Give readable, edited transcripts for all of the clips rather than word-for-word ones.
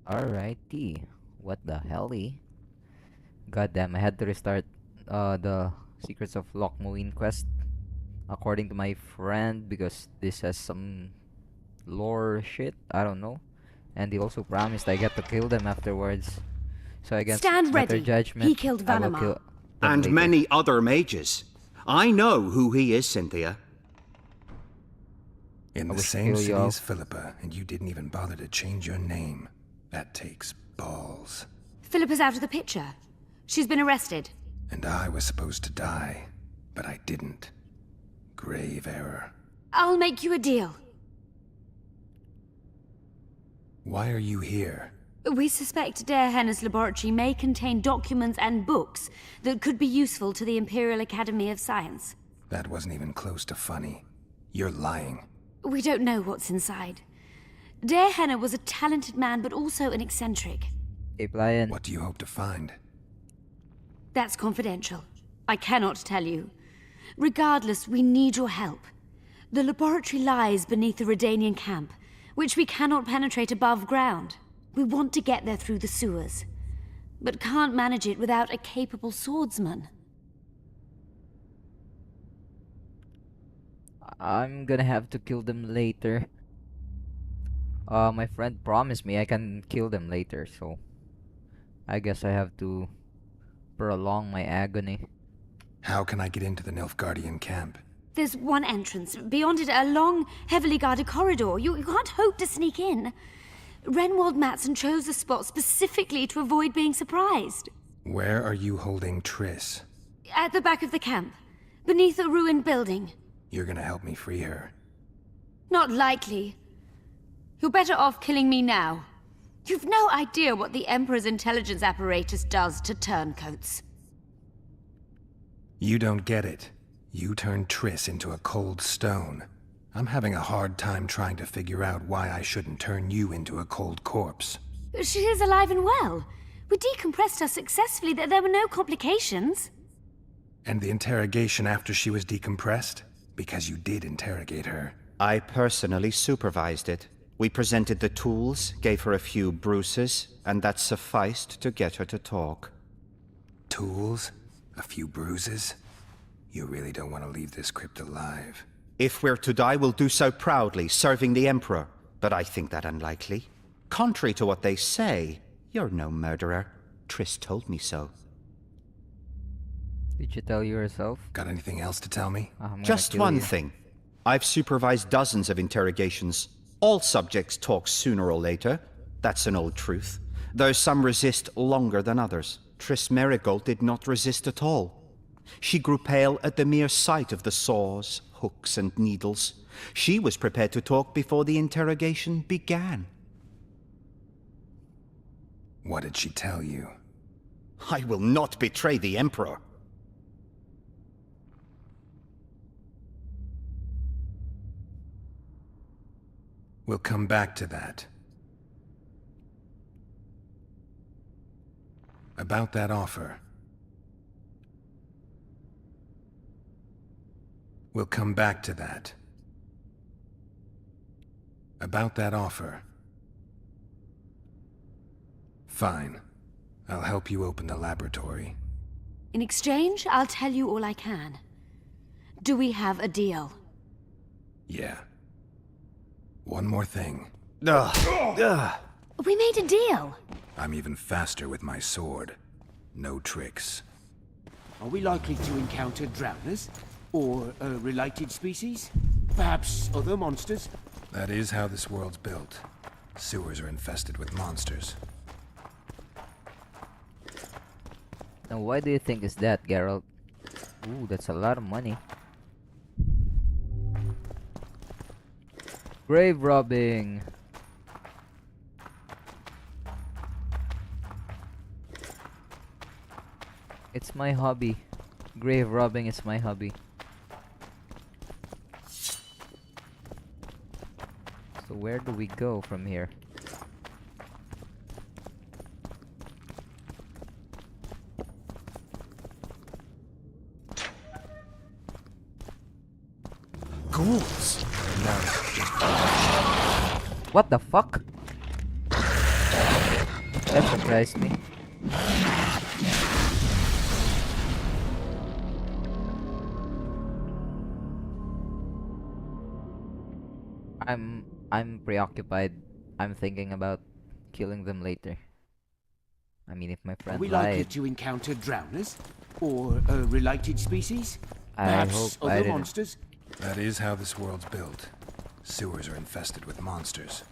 Alrighty. What the helly? Goddamn, I had to restart the Secrets of Lockmuin quest according to my friend because this has some lore shit. I don't know. And he also promised I get to kill them afterwards. So against Stand better ready. He judgment, killed I will Vanamar. kill them And later. many other mages. I know who he is, Cynthia. In I the wish to same kill city you all. as Philippa, and you didn't even bother to change your name. That takes balls. Philippa's out of the picture. She's been arrested. And I was supposed to die, but I didn't. Grave error. I'll make you a deal. Why are you here? We suspect Henna's laboratory may contain documents and books that could be useful to the Imperial Academy of Science. That wasn't even close to funny. You're lying. We don't know what's inside. Henna was a talented man, but also an eccentric. Hey, Brian. What do you hope to find? That's confidential. I cannot tell you. Regardless, we need your help. The laboratory lies beneath the Redanian camp, which we cannot penetrate above ground. We want to get there through the sewers, but can't manage it without a capable swordsman. I'm gonna have to kill them later. My friend promised me I can kill them later, so I guess I have to prolong my agony. How can I get into the Nilfgaardian camp? There's one entrance. Beyond it, a long, heavily guarded corridor. You can't hope to sneak in. Renwald Matson chose a spot specifically to avoid being surprised. Where are you holding Triss? At the back of the camp, beneath a ruined building. You're gonna help me free her. Not likely. You're better off killing me now. You've no idea what the Emperor's intelligence apparatus does to turncoats. You don't get it. You turned Triss into a cold stone. I'm having a hard time trying to figure out why I shouldn't turn you into a cold corpse. She is alive and well. We decompressed her successfully. There were no complications. And the interrogation after she was decompressed? Because you did interrogate her. I personally supervised it. We presented the tools, gave her a few bruises, and that sufficed to get her to talk. Tools? A few bruises? You really don't want to leave this crypt alive. If we're to die, we'll do so proudly, serving the Emperor. But I think that unlikely. Contrary to what they say, you're no murderer. Triss told me so. Did you tell yourself? Got anything else to tell me? I'm gonna Just kill one you. thing. I've supervised dozens of interrogations. All subjects talk sooner or later. That's an old truth. Though some resist longer than others. Triss Merigold did not resist at all. She grew pale at the mere sight of the saws, hooks, and needles. She was prepared to talk before the interrogation began. What did she tell you? I will not betray the Emperor. We'll come back to that. About that offer. We'll come back to that. About that offer. Fine. I'll help you open the laboratory. In exchange, I'll tell you all I can. Do we have a deal? Yeah. One more thing. We made a deal. I'm even faster with my sword. No tricks. Are we likely to encounter drowners? Or a related species? Perhaps other monsters? That is how this world's built. Sewers are infested with monsters. Now, why do you think is that, Gerald? Ooh, that's a lot of money. Grave robbing. It's my hobby. Grave robbing is my hobby. So where do we go from here? Ghouls! No. What the fuck? That surprised me. I'm preoccupied. I'm thinking about killing them later. I mean, if my Are friend we likely lied, to encounter drowners? Or related species? I hope Perhaps I other didn't. monsters? That is how this world's built. Sewers are infested with monsters.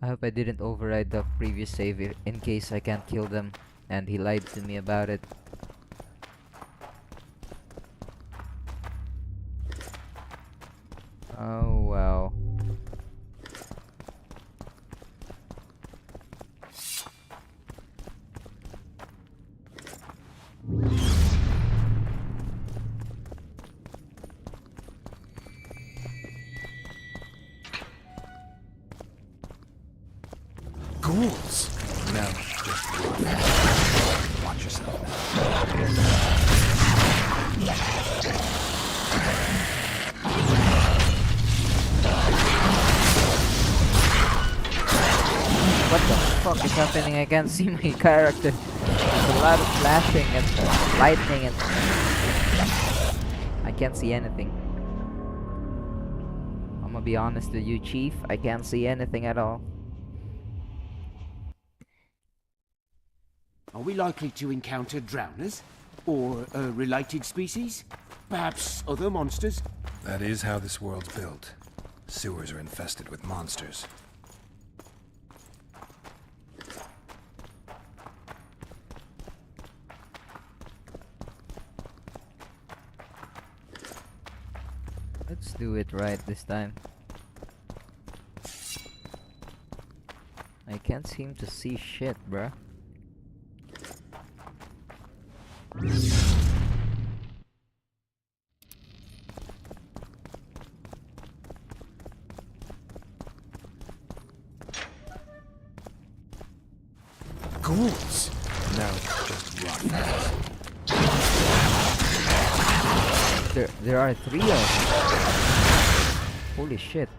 I hope I didn't override the previous save in case I can't kill them, and he lied to me about it. Oh well. Ghouls! No, just watch yourself now. What the fuck is happening? I can't see my character. There's a lot of flashing and lightning and I can't see anything. I'm gonna be honest with you, Chief. I can't see anything at all. Are we likely to encounter drowners? Or related species? Perhaps other monsters? That is how this world's built. Sewers are infested with monsters. Let's do it right this time. I can't seem to see shit, bruh. Ghouls! No, just rotten. There are 3 of them. Holy shit.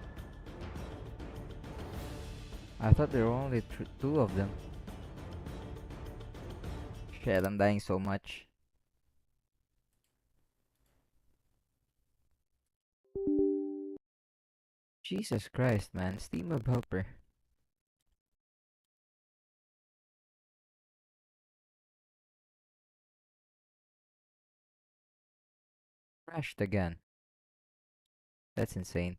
I thought there were only 2 of them. Shit, I'm dying so much. Jesus Christ, man. Steam of Helper. Crashed again. That's insane.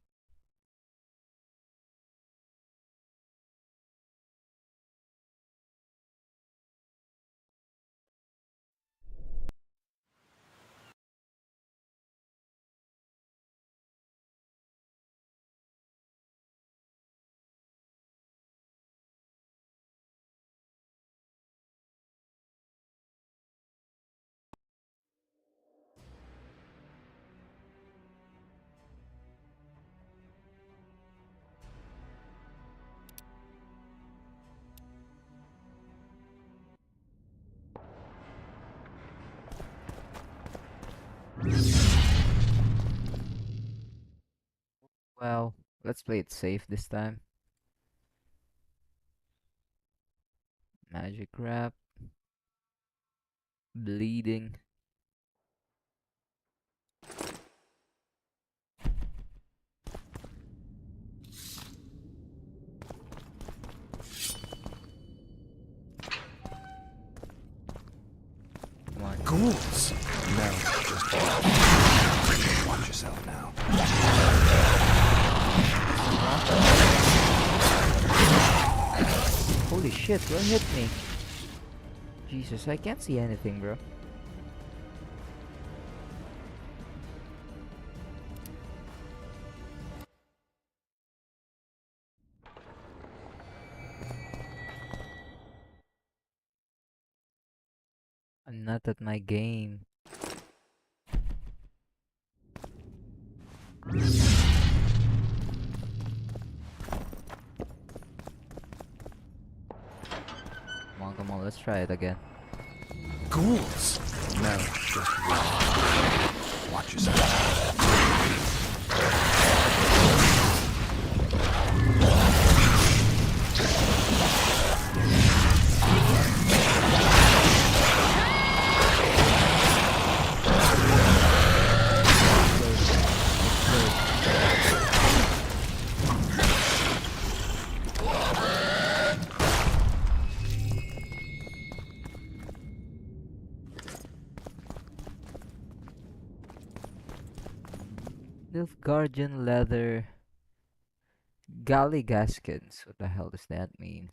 Well, let's play it safe this time. Magic wrap. Bleeding. Come on. Ghouls! No, just watch yourself now. Holy shit, what hit me? Jesus, I can't see anything, bro. I'm not at my game. Come on, let's try it again. Ghouls! No, just watch yourself. Nilfgaardian leather galley gaskins. What the hell does that mean?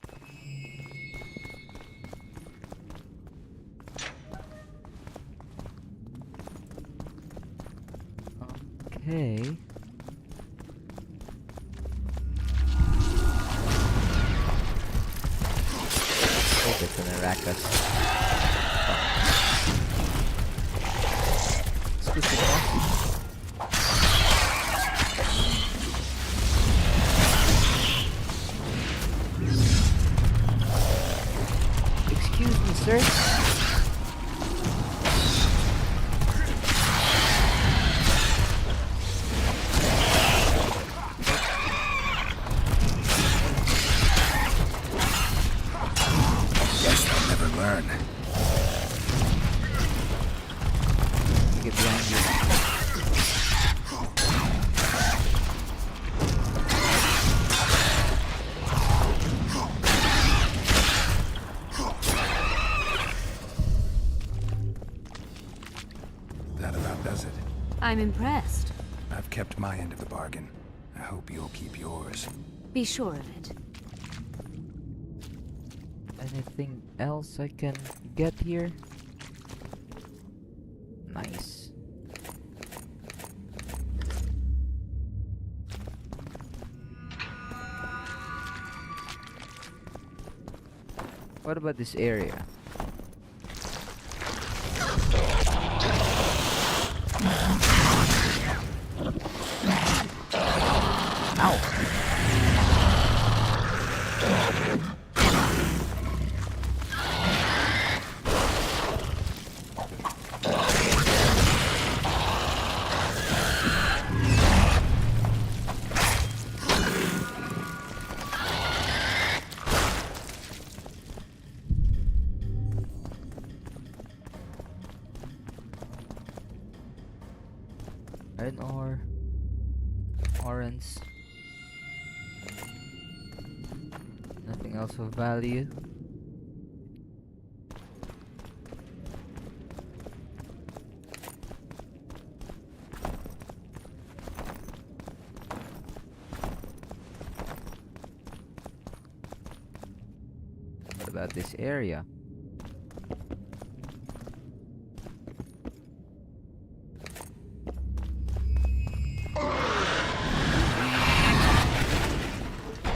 Okay. I think it's an Arrakis. Excuse me, excuse me, sir. Guess I'll never learn. Get behind you. That about does it. I'm impressed. I've kept my end of the bargain. I hope you'll keep yours. Be sure of it. Anything else I can get here? Nice. What about this area? Ow! Iron ore. Orange. Nothing else of value. What about this area?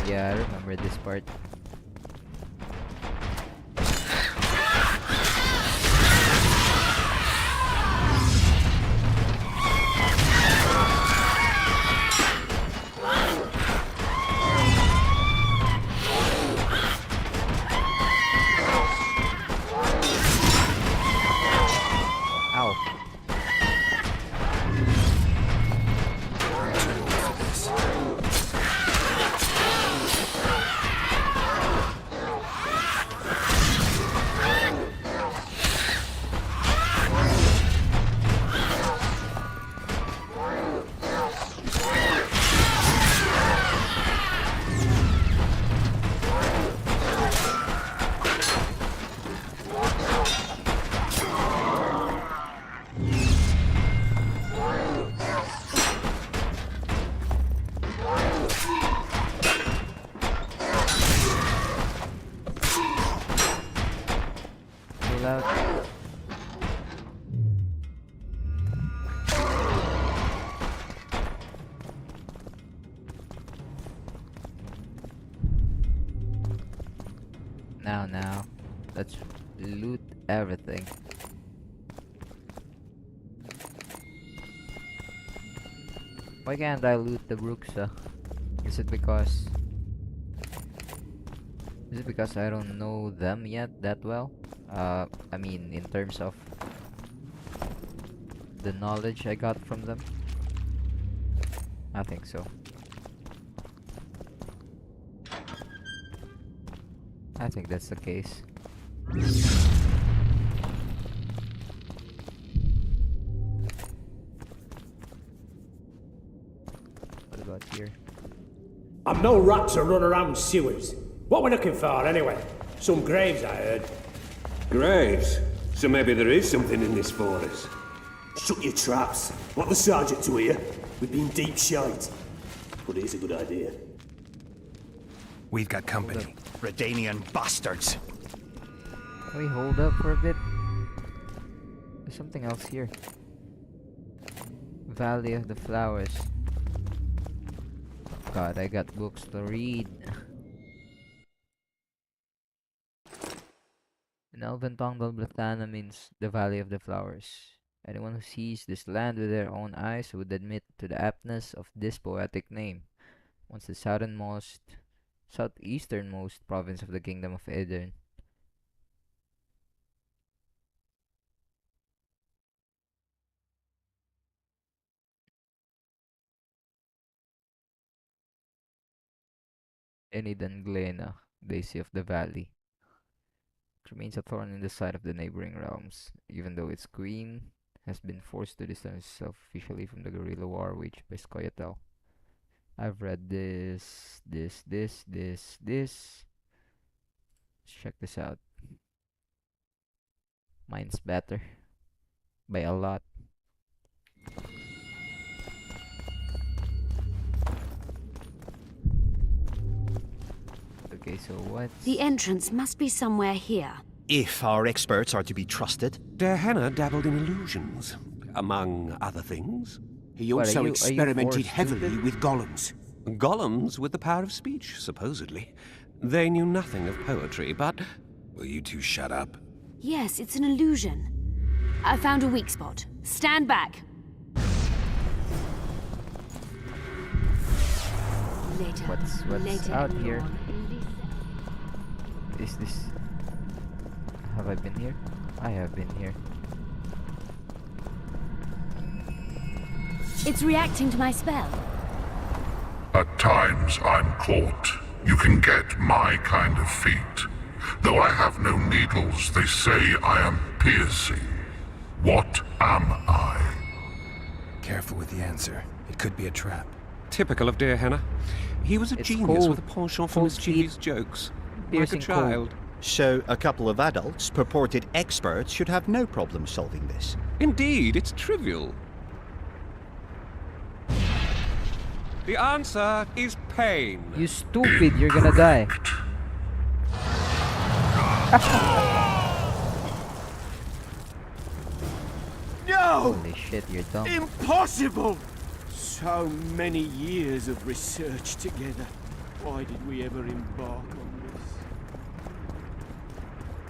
Yeah, I remember this part. Ow. Pull out. Now, let's loot everything. Why can't I loot the Bruxa? Is it because I don't know them yet that well? I mean, in terms of the knowledge I got from them? I think so. I think that's the case. What about here? I'm no rat to run around sewers. What we looking for, anyway? Some graves, I heard. Graves? So maybe there is something in this for us. Shut your traps. Want the sergeant to hear? We've been deep shite. But it is a good idea. We've got company. Redanian bastards. Can we hold up for a bit? There's something else here. Valley of the Flowers. God, I got books to read. In Elven tongue, Dolblathana means the Valley of the Flowers. Anyone who sees this land with their own eyes would admit to the aptness of this poetic name. Once the southeasternmost province of the Kingdom of Aedirn. Enidan Glena, Daisy of the Valley. It remains a thorn in the side of the neighboring realms, even though its queen has been forced to distance herself officially from the guerrilla war waged by Scoia'tael. I've read this. Let's check this out. Mine's better. By a lot. Okay, so what's... The entrance must be somewhere here. If our experts are to be trusted. Derhenna dabbled in illusions, among other things. He What, also are you experimented forced heavily stupid? with golems. Golems with the power of speech, supposedly. They knew nothing of poetry, but Will you two shut up? Yes, it's an illusion. I found a weak spot. Stand back. Later. What's Later, out here? Elrond. Is this... Have I been here? I have been here. It's reacting to my spell. At times I'm caught. You can get my kind of feat. Though I have no needles, they say I am piercing. What am I? Careful with the answer. It could be a trap. typical of Derhenna. He was a It's genius cold. with a penchant for Cold mischievous jokes. Like a Piercing cold. child. So a couple of adults, purported experts, should have no problem solving this. Indeed, it's trivial. The answer is pain. You stupid, you're gonna die. No! Holy shit, you're dumb. Impossible! So many years of research together. Why did we ever embark on this?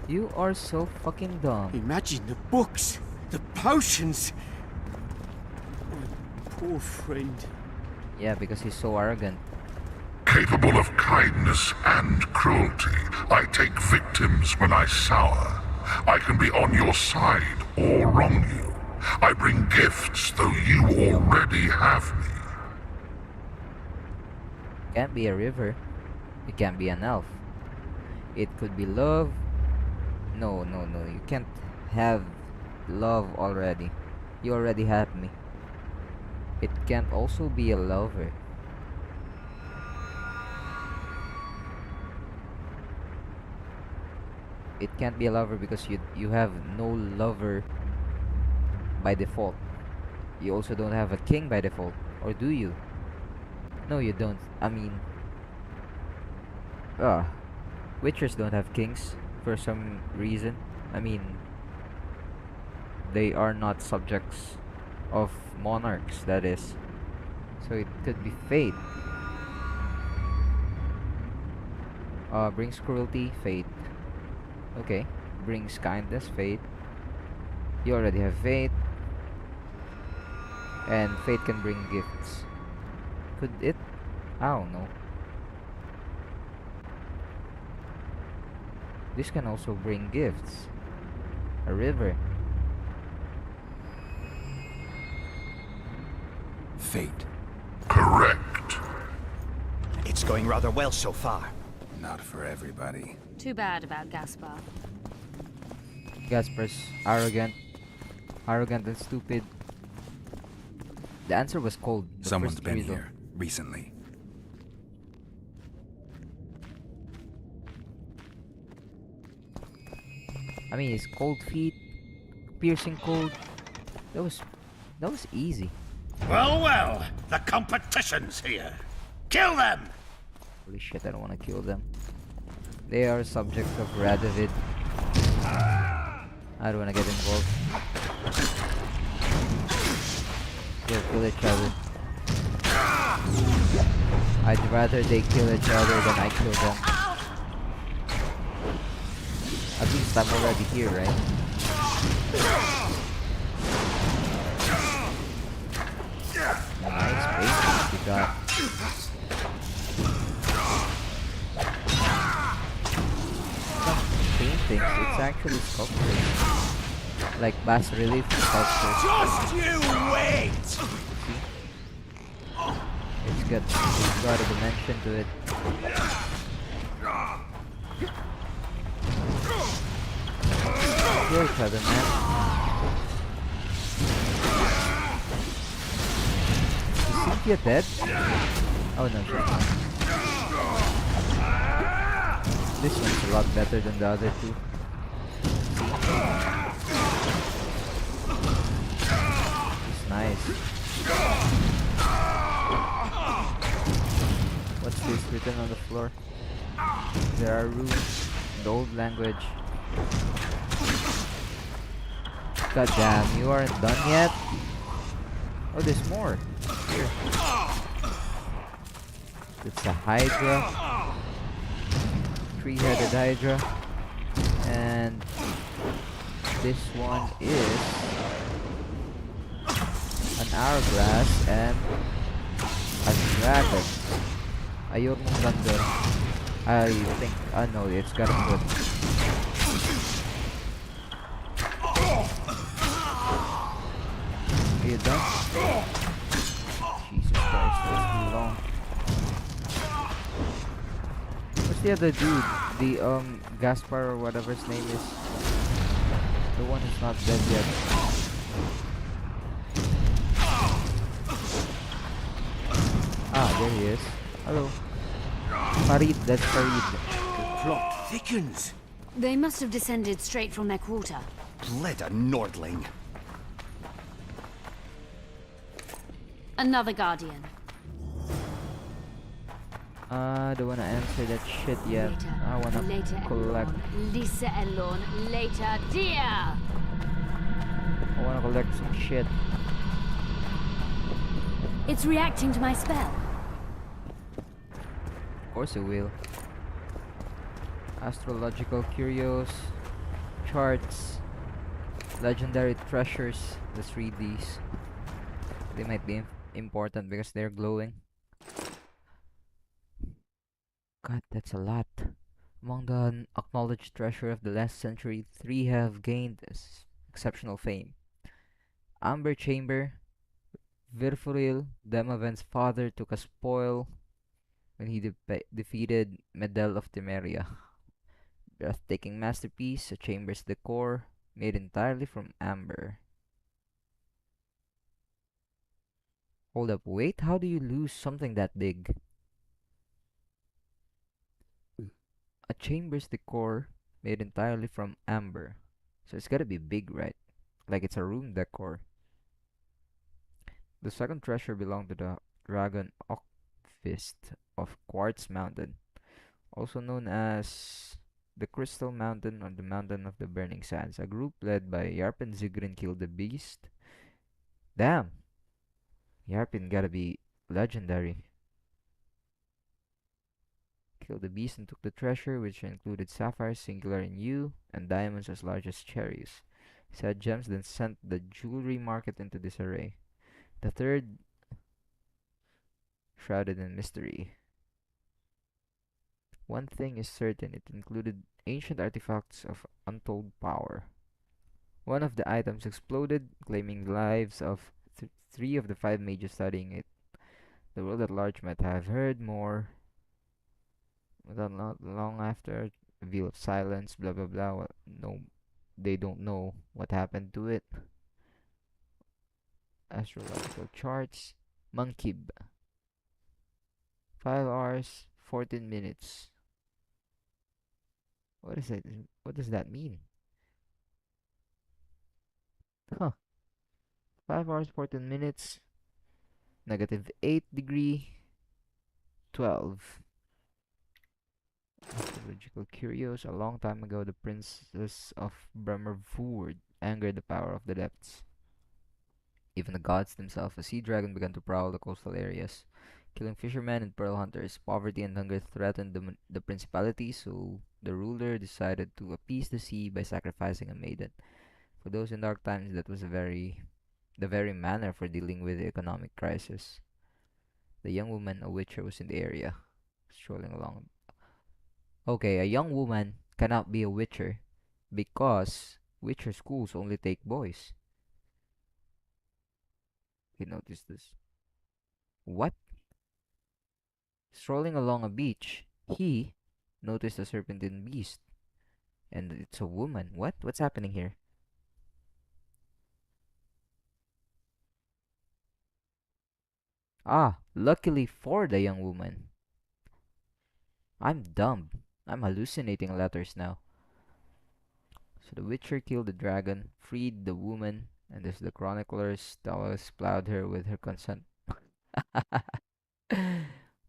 You are so fucking dumb. Imagine the books, the potions. My poor friend. Yeah, because he's so arrogant. Capable of kindness and cruelty, I take victims when I sour. I can be on your side or wrong you. I bring gifts, though you already have me. Can't be a river. It can't be an elf. It could be love. No. You can't have love already. You already have me. It can't also be a lover. It can't be a lover because you have no lover by default. You also don't have a king by default. Or do you? No, you don't. I mean... Witchers don't have kings for some reason. I mean... They are not subjects of monarchs, that is. So it could be fate. Brings cruelty, fate. Okay. Brings kindness, fate. You already have fate. And fate can bring gifts. Could it? I don't know. This can also bring gifts. A river. Fate. Correct. It's going rather well so far. Not for everybody. Too bad about Gaspar. Gaspar's arrogant. Arrogant and stupid. The answer was cold. the Someone's first been riddle. here recently. I mean, his cold feet, piercing cold. That was easy. Well, well, the competition's here. Kill them! Holy shit, I don't want to kill them. They are subjects of Radovid. I don't want to get involved. They'll kill each other. I'd rather they kill each other than I kill them. At least I'm already here, right? Nice paintings you got. Not paintings, it's actually sculptures. Like bas relief sculptures. Just you wait! It's got a dimension to it. Kill each other, man. Is Cynthia dead? Oh no, she's not. This one's a lot better than the other two. It's nice. What's this written on the floor? There are runes in the old language. God damn, you aren't done yet? Oh, there's more. Here. It's a Hydra. Three-headed Hydra. And this one is an hourglass and a dragon. Ayaw mong ganda. I think, no, it's got a foot. Are you done? Jesus Christ, that's too long. What's the other dude? The, Gaspar or whatever his name is. The one who's not dead yet. Ah, there he is. Hello. Farid, that's Farid. The plot thickens. They must have descended straight from their quarter. Bleda Nordling. Another guardian. I don't wanna answer that shit yet. I wanna collect. Lisa Elon, later, dear. I wanna collect some shit. It's reacting to my spell. Of course it will. Astrological curios, charts, legendary treasures. Let's read these. They might be important because they're glowing. God, that's a lot. Among the acknowledged treasure of the last century, 3 have gained exceptional fame. Amber Chamber. Virfuril, Demavend's father, took a spoil when he defeated Medel of Temeria. Breathtaking masterpiece, a chamber's decor, made entirely from amber. Hold up, wait, how do you lose something that big? A chamber's decor made entirely from amber. So it's gotta be big, right? Like it's a room decor. The second treasure belonged to the dragon Ockfist of Quartz Mountain, also known as the Crystal Mountain or the Mountain of the Burning Sands. A group led by Yarpen Zigrin killed the beast. Damn! Yarpen gotta be legendary. Killed the beast and took the treasure, which included sapphires singular in hue and diamonds as large as cherries. Said gems then sent the jewelry market into disarray. The third, shrouded in mystery. One thing is certain, it included ancient artifacts of untold power. One of the items exploded, claiming the lives of 3 of the 5 mages studying it. The world at large might have heard more, but not long after, a veil of silence, blah blah blah. Well, no, they don't know what happened to it. Astrological charts. Monkib. 5 hours, 14 minutes. What is it? What does that mean? Huh. 5 hours, 14 minutes. -8 degree 12. Astrological curios. A long time ago, the princess of Bremervoord angered the power of the depths. Even the gods themselves, a sea dragon began to prowl the coastal areas, killing fishermen and pearl hunters. Poverty and hunger threatened the principality, so the ruler decided to appease the sea by sacrificing a maiden. For those in dark times, that was the very manner for dealing with the economic crisis. The young woman, a witcher, was in the area, strolling along. Okay, a young woman cannot be a witcher because witcher schools only take boys. You notice this. What? Strolling along a beach, he noticed a serpentine beast. And it's a woman. What? What's happening here? Ah, luckily for the young woman. I'm dumb. I'm hallucinating letters now. So the Witcher killed the dragon, freed the woman, and as the chroniclers tell us, plowed her with her consent.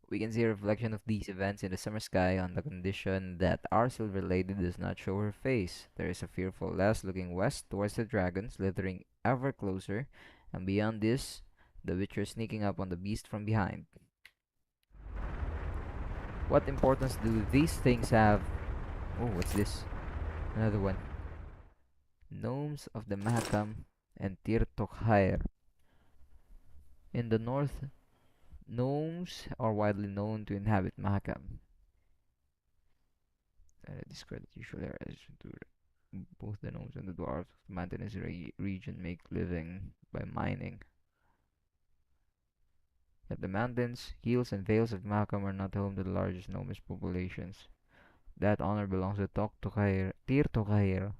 We can see a reflection of these events in the summer sky on the condition that our silver lady does not show her face. There is a fearful lass looking west towards the dragon, slithering ever closer, and beyond this, the Witcher sneaking up on the beast from behind. What importance do these things have? Oh, what's this? Another one. Gnomes of the Mahakam and Tirtokhair. In the north, gnomes are widely known to inhabit Mahakam. Discredit usually to both the gnomes and the dwarves of the mountainous region make living by mining. Yet the mountains, hills, and vales of Mahakam are not home to the largest gnomish populations. That honor belongs to Tirtokhair,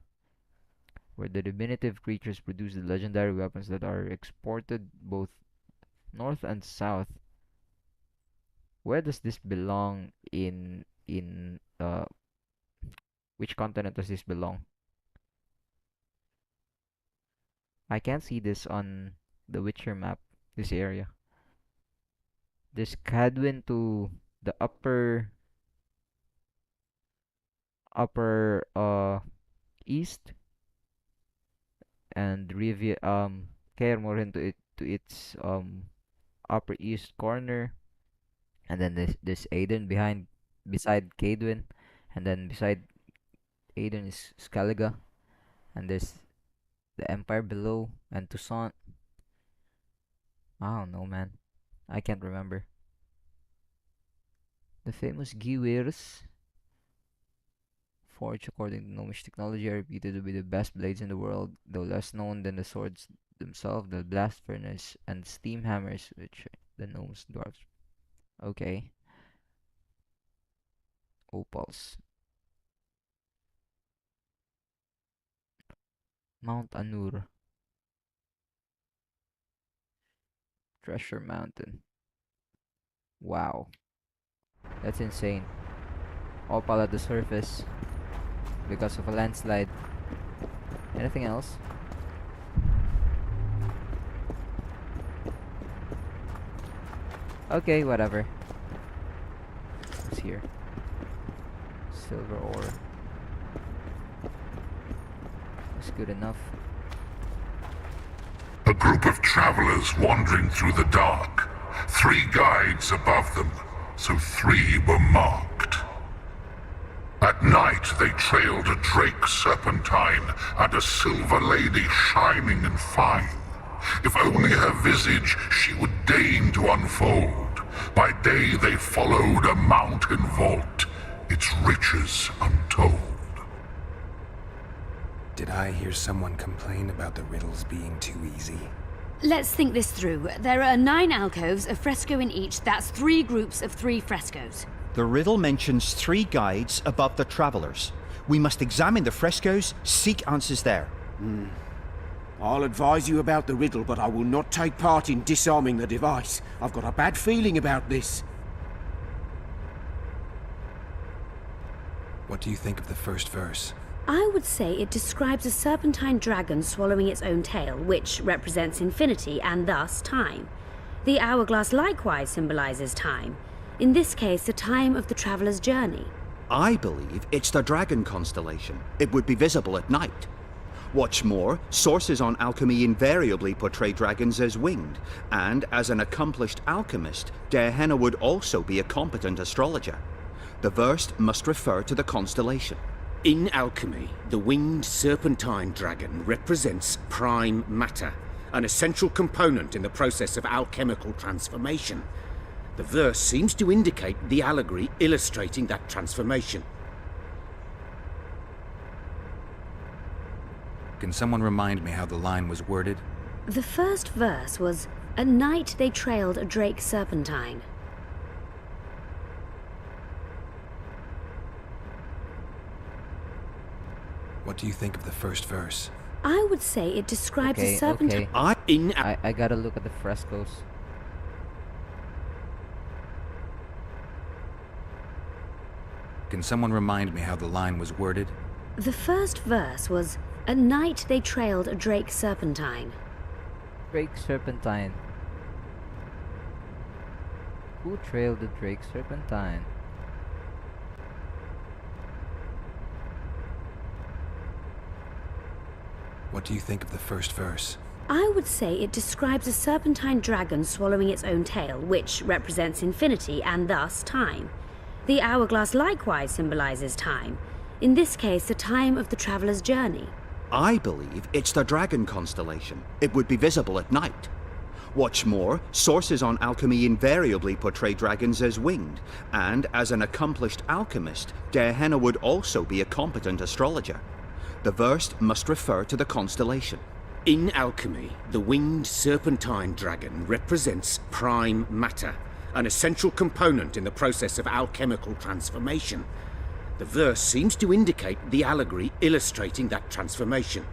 where the diminutive creatures produce the legendary weapons that are exported both north and south. Where does this belong in which continent does this belong? I can't see this on the Witcher map, this area. There's Cadwin to the upper east, and Kaer Morhen to its upper east corner, and then this Aiden beside Cadwin, and then beside Aiden is Skellige, and there's the Empire below and Toussaint. I don't know, man. I can't remember. The famous Giwirs, forged according to gnomish technology, are reputed to be the best blades in the world, though less known than the swords themselves, the blast furnace, and steam hammers, which the gnomes dwarves. Okay. Opals. Mount Anur. Treasure Mountain. Wow. That's insane. Opal at the surface because of a landslide. Anything else? Okay, whatever. What's here? Silver ore. That's good enough. A group of travelers wandering through the dark. 3 guides above them, so 3 were marked. At night they trailed a drake serpentine and a silver lady shining and fine. If only her visage she would deign to unfold. By day they followed a mountain vault, its riches untold. Did I hear someone complain about the riddles being too easy? Let's think this through. There are 9 alcoves, a fresco in each. That's 3 groups of 3 frescoes. The riddle mentions 3 guides above the travelers. We must examine the frescoes, seek answers there. I'll advise you about the riddle, but I will not take part in disarming the device. I've got a bad feeling about this. What do you think of the first verse? I would say it describes a serpentine dragon swallowing its own tail, which represents infinity and thus time. The hourglass likewise symbolizes time. In this case, the time of the traveler's journey. I believe it's the dragon constellation. It would be visible at night. What's more, sources on alchemy invariably portray dragons as winged, and as an accomplished alchemist, Gehenna would also be a competent astrologer. The verse must refer to the constellation. In alchemy, the winged serpentine dragon represents prime matter, an essential component in the process of alchemical transformation. The verse seems to indicate the allegory illustrating that transformation. Can someone remind me how the line was worded? The first verse was, "At night they trailed a drake serpentine." What do you think of the first verse? I would say it describes a serpentine. Okay. I gotta look at the frescoes. Can someone remind me how the line was worded? The first verse was, "At night they trailed a drake serpentine." Drake serpentine. Who trailed the drake serpentine? What do you think of the first verse? I would say it describes a serpentine dragon swallowing its own tail, which represents infinity and thus time. The hourglass likewise symbolizes time. In this case, the time of the traveler's journey. I believe it's the dragon constellation. It would be visible at night. What's more, sources on alchemy invariably portray dragons as winged, and as an accomplished alchemist, Gehenna would also be a competent astrologer. The verse must refer to the constellation. In alchemy, the winged serpentine dragon represents prime matter, an essential component in the process of alchemical transformation. The verse seems to indicate the allegory illustrating that transformation.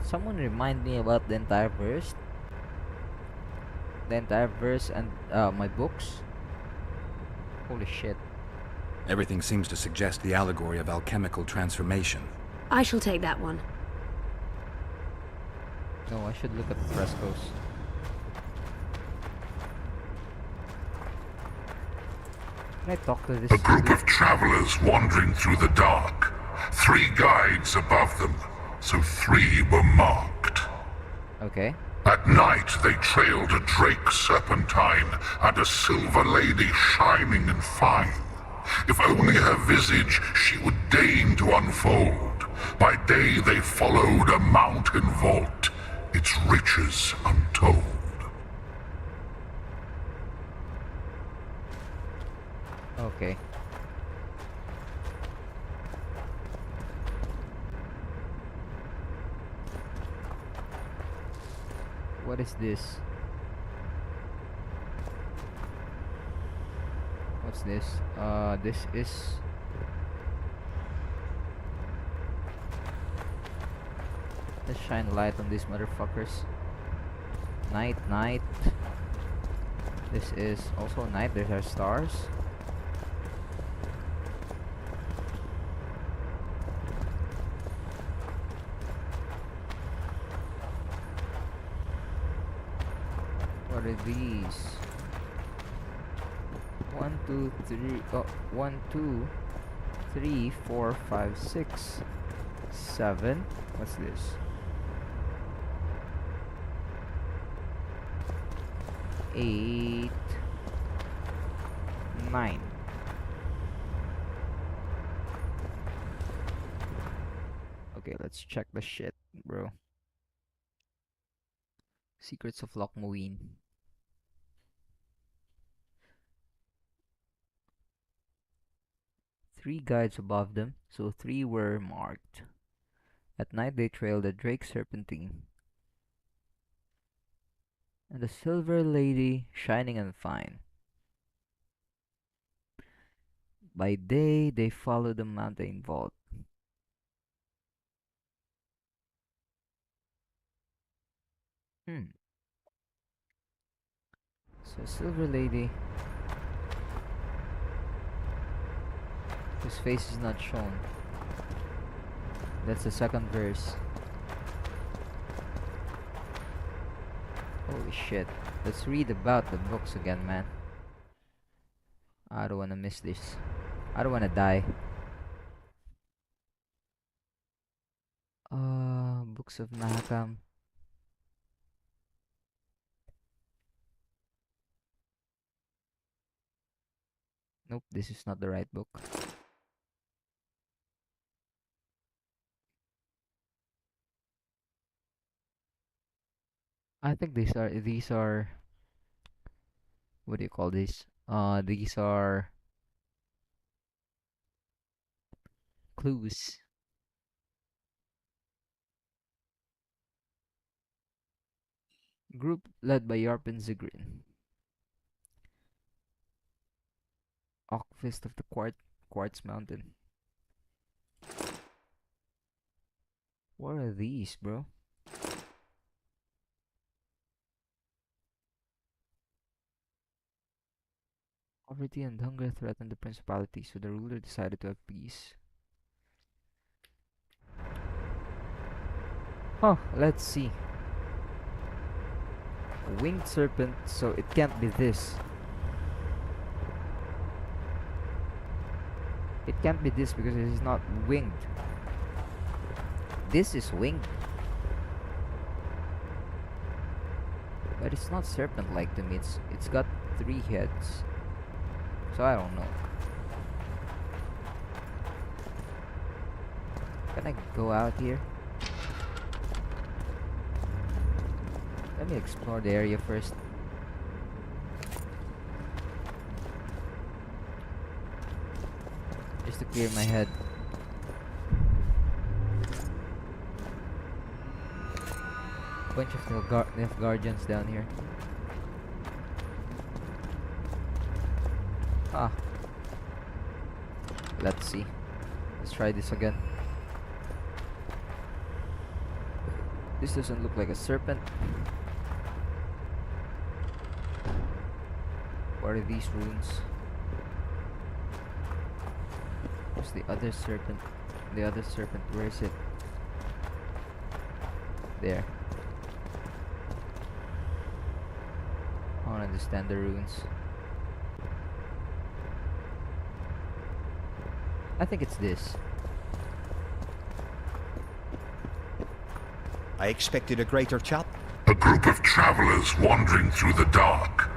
Someone remind me about the entire verse. The entire verse and my books. Holy shit. Everything seems to suggest the allegory of alchemical transformation. I shall take that one. No, I should look at the frescoes. Can I talk to this A group dude? of travelers wandering through the dark. 3 guides above them, so 3 were marked. Okay. At night they trailed a drake serpentine and a silver lady shining and fine. If only her visage she would deign to unfold. By day they followed a mountain vault, its riches untold. Okay. What is this? What's this? This is... Let's shine light on these motherfuckers. Night, night. This is also night. There are stars. What are these? 1, 2, 3. Oh, 1, 2, 3, 4, 5, 6, 7. What's this? 8, 9. Okay, let's check the shit, bro. Secrets of Lochmuin. Three guides above them, so 3 were marked. At night they trailed a drake serpentine and a silver lady shining and fine. By day they followed the mountain vault. So silver lady whose face is not shown. That's the second verse. Holy shit. Let's read about the books again, man. I don't wanna miss this. I don't wanna die. Books of Mahakam. Nope, this is not the right book. I think these are what do you call these? These are clues. Group led by Yarpen Zigrin. Ockfist of the Quartz Mountain. What are these, bro? Poverty and hunger threatened the principality, so the ruler decided to have peace. Huh, let's see. A winged serpent, so it can't be this. It can't be this because it is not winged. This is winged. But it's not serpent-like to me. It's got 3 heads. So I don't know. Can I go out here? Let me explore the area first. Just to clear my head. Bunch of Nilfgaardians down here. Ah. Let's see. Let's try this again. This doesn't look like a serpent. What are these runes? Where's the other serpent? The other serpent, where is it? There. I don't understand the runes. I think it's this. I expected a greater chap. A group of travelers wandering through the dark.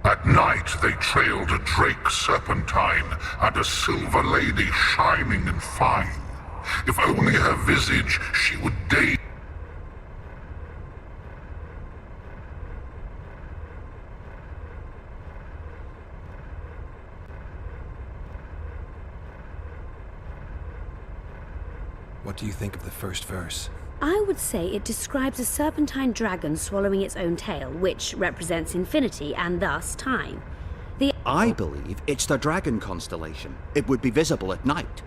At night they trailed a drake serpentine and a silver lady shining and fine. If only her visage she would deign. What do you think of the first verse? I would say it describes a serpentine dragon swallowing its own tail, which represents infinity and thus time. I believe it's the dragon constellation. It would be visible at night.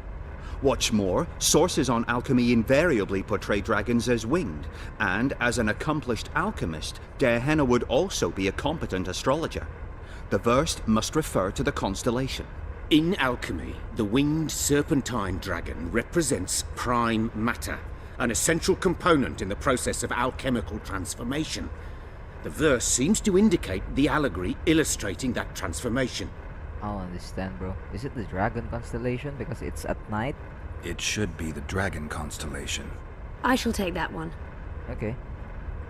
What's more, sources on alchemy invariably portray dragons as winged, and as an accomplished alchemist, Gehenna would also be a competent astrologer. The verse must refer to the constellation. In alchemy, the winged serpentine dragon represents prime matter, an essential component in the process of alchemical transformation. The verse seems to indicate the allegory illustrating that transformation. I don't understand, bro. Is it the dragon constellation because it's at night? It should be the dragon constellation. I shall take that one. Okay.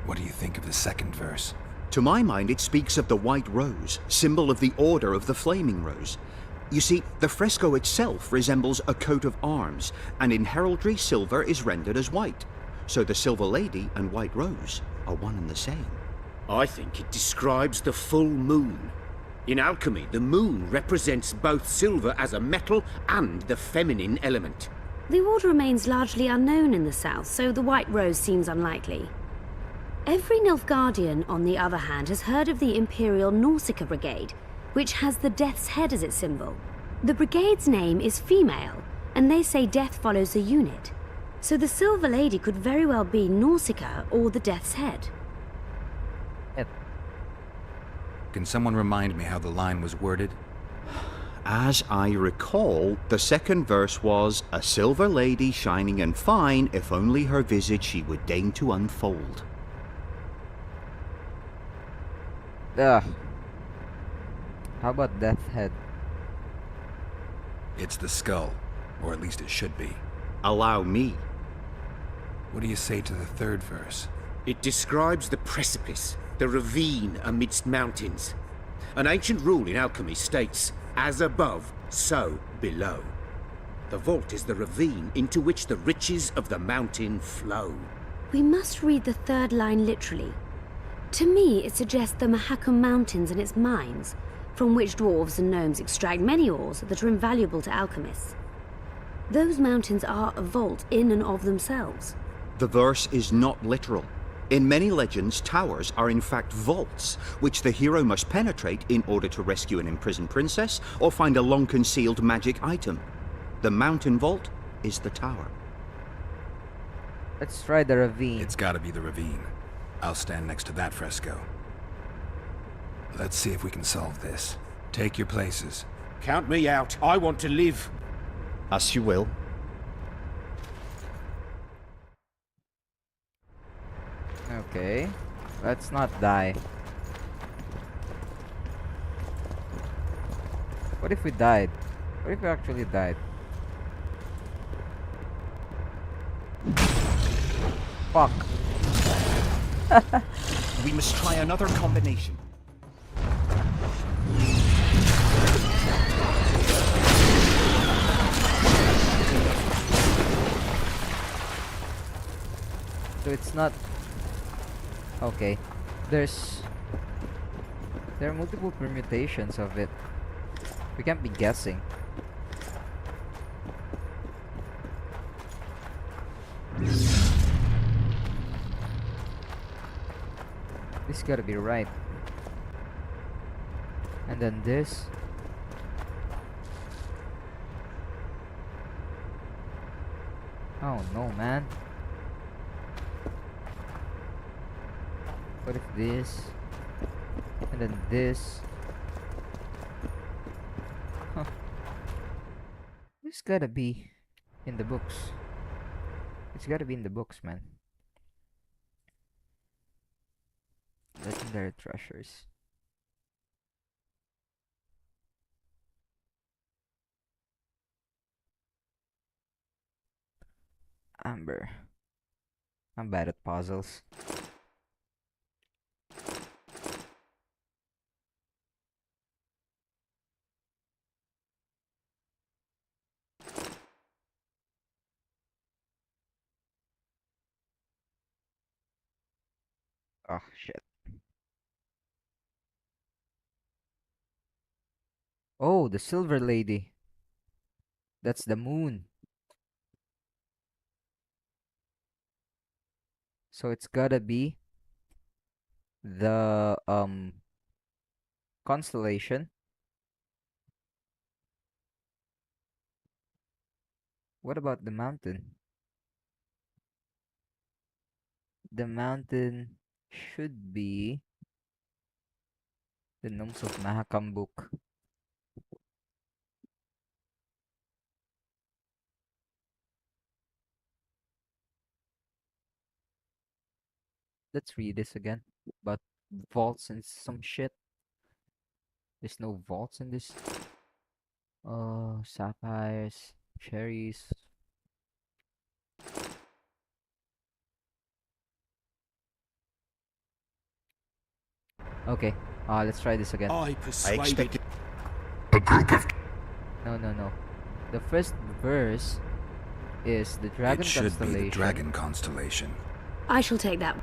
What do you think of the second verse? To my mind, it speaks of the white rose, symbol of the Order of the Flaming Rose. You see, the fresco itself resembles a coat of arms, and in heraldry silver is rendered as white. So the Silver Lady and White Rose are one and the same. I think it describes the full moon. In alchemy, the moon represents both silver as a metal and the feminine element. The order remains largely unknown in the south, so the White Rose seems unlikely. Every Nilfgaardian, on the other hand, has heard of the Imperial Nausicaa Brigade, which has the Death's Head as its symbol. The brigade's name is female, and they say death follows the unit. So the Silver Lady could very well be Nausicaa or the Death's Head. Can someone remind me how the line was worded? As I recall, the second verse was, "A silver lady shining and fine, if only her visage she would deign to unfold." Ugh. How about Death Head? It's the skull. Or at least it should be. Allow me. What do you say to the third verse? It describes the precipice, the ravine amidst mountains. An ancient rule in alchemy states, as above, so below. The vault is the ravine into which the riches of the mountain flow. We must read the third line literally. To me, it suggests the Mahakam Mountains and its mines, from which dwarves and gnomes extract many ores that are invaluable to alchemists. Those mountains are a vault in and of themselves. The verse is not literal. In many legends, towers are in fact vaults, which the hero must penetrate in order to rescue an imprisoned princess or find a long-concealed magic item. The mountain vault is the tower. Let's try the ravine. It's gotta be the ravine. I'll stand next to that fresco. Let's see if we can solve this. Take your places. Count me out. I want to live. As you will. Okay. Let's not die. What if we died? What if we actually died? Fuck. We must try another combination. So it's not... Okay. There are multiple permutations of it. We can't be guessing. This gotta be right. And then this. Oh no, man. What if this? And then this? Huh. This gotta be in the books. It's gotta be in the books, man. Legendary treasures. Amber. I'm bad at puzzles. Oh shit. Oh, the silver lady. That's the moon. So it's gotta be the constellation. What about the mountain? The mountain should be the Gnomes of Mahakam book. Let's read this again. But vaults and some shit. There's no vaults in this. Oh, sapphires, cherries. Okay, let's try this again. I persuaded... A group of No, no, no. The first verse is the dragon It should be constellation. the dragon constellation. I shall take that.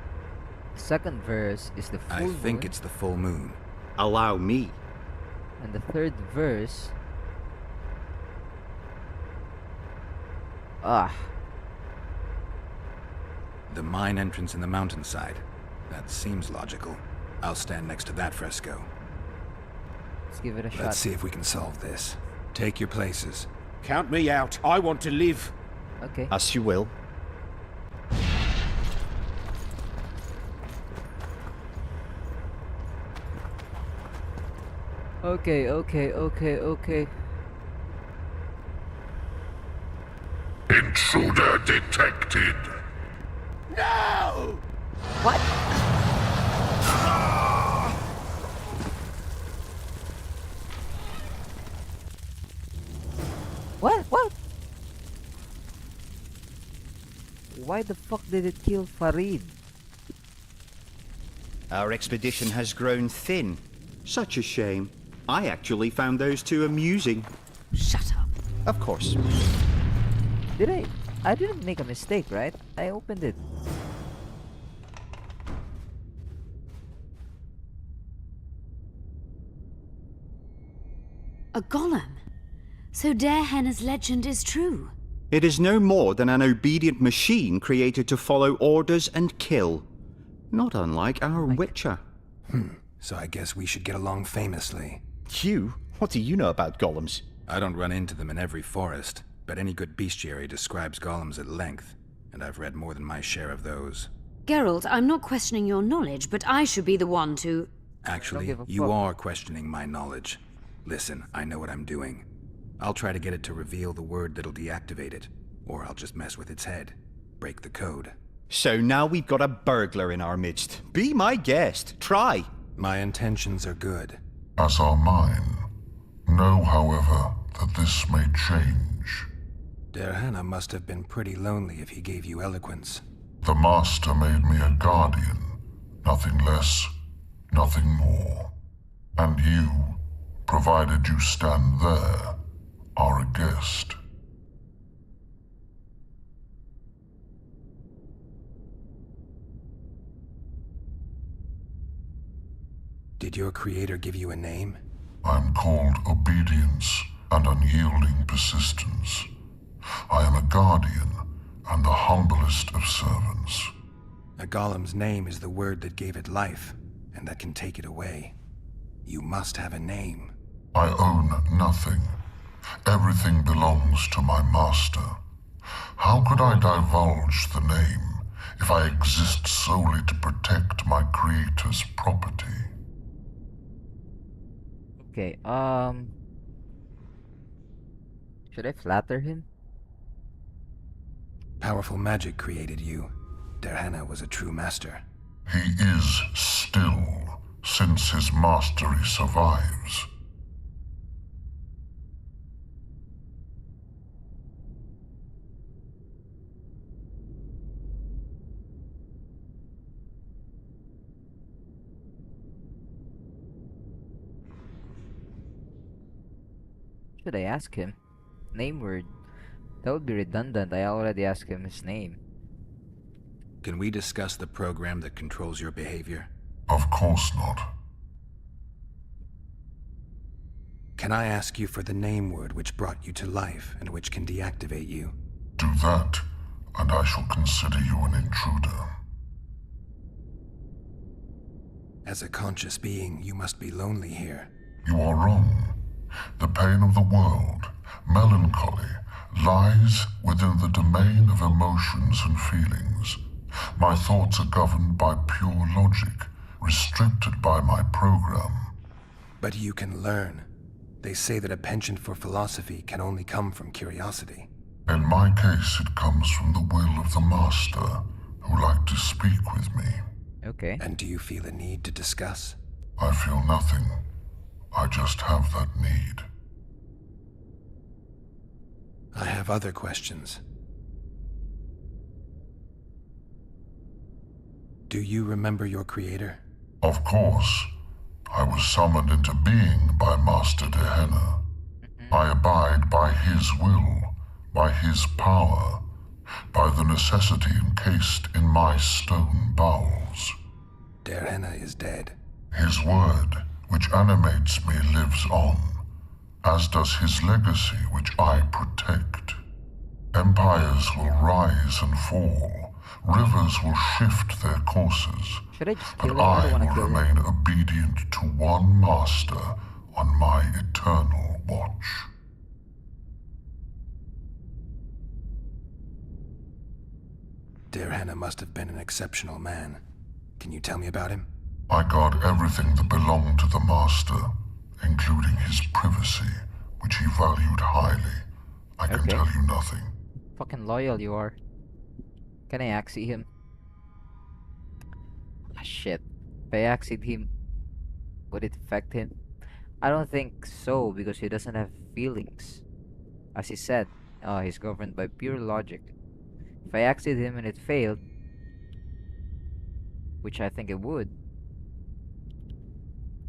Second verse is the full I think moon. it's the full moon. Allow me. And the third verse... The mine entrance in the mountainside. That seems logical. I'll stand next to that fresco. Let's give it a shot. Let's see if we can solve this. Take your places. Count me out. I want to live. Okay. As you will. Okay, okay, okay, okay. intruder detected. No! What? Why the fuck did it kill Farid? Our expedition has grown thin. Such a shame. I actually found those two amusing. Shut up. Of course. Did I? I didn't make a mistake, right? I opened it. A golem. So Darehenna's legend is true. It is no more than an obedient machine created to follow orders and kill. Not unlike our Witcher. So I guess we should get along famously. You? What do you know about golems? I don't run into them in every forest, but any good bestiary describes golems at length, and I've read more than my share of those. Gerald, I'm not questioning your knowledge, but I should be the one to... Actually, give a you fuck. are questioning my knowledge. Listen, I know what I'm doing. I'll try to get it to reveal the word that'll deactivate it, or I'll just mess with its head. Break the code. So now we've got a burglar in our midst. Be my guest. Try. My intentions are good. As are mine. Know, however, that this may change. Darehenna must have been pretty lonely if he gave you eloquence. The Master made me a guardian. Nothing less, nothing more. And you, provided you stand there, are a guest. Did your creator give you a name? I'm called obedience and unyielding persistence. I am a guardian and the humblest of servants. A golem's name is the word that gave it life, and that can take it away. You must have a name. I own nothing. Everything belongs to my master. How could I divulge the name if I exist solely to protect my creator's property? Okay, should I flatter him? Powerful magic created you. Darehenna was a true master. He is still, since his mastery survives. Should I ask him? Name word. That would be redundant. I already asked him his name. Can we discuss the program that controls your behavior? Of course not. Can I ask you for the name word which brought you to life and which can deactivate you? Do that, and I shall consider you an intruder. As a conscious being, you must be lonely here. You are wrong. The pain of the world, melancholy, lies within the domain of emotions and feelings. My thoughts are governed by pure logic, restricted by my program. But you can learn. They say that a penchant for philosophy can only come from curiosity. In my case, it comes from the will of the Master, who liked to speak with me. Okay. And do you feel a need to discuss? I feel nothing. I just have that need. I have other questions. Do you remember your creator? Of course. I was summoned into being by Master Darehenna. I abide by his will, by his power, by the necessity encased in my stone bowels. Darehenna is dead. His word, which animates me, lives on, as does his legacy, which I protect. Empires will rise and fall, rivers will shift their courses, Should I just kill but him? I don't I want to will kill him. remain obedient to one master on my eternal watch. Darehenna must have been an exceptional man. Can you tell me about him? I guard everything that belonged to the Master, including his privacy, which he valued highly. I can Okay. tell you nothing. Fucking loyal you are. Can I axie him? Ah, shit. If I axied him, would it affect him? I don't think so, because he doesn't have feelings. As he said, he's governed by pure logic. If I axed him and it failed, which I think it would,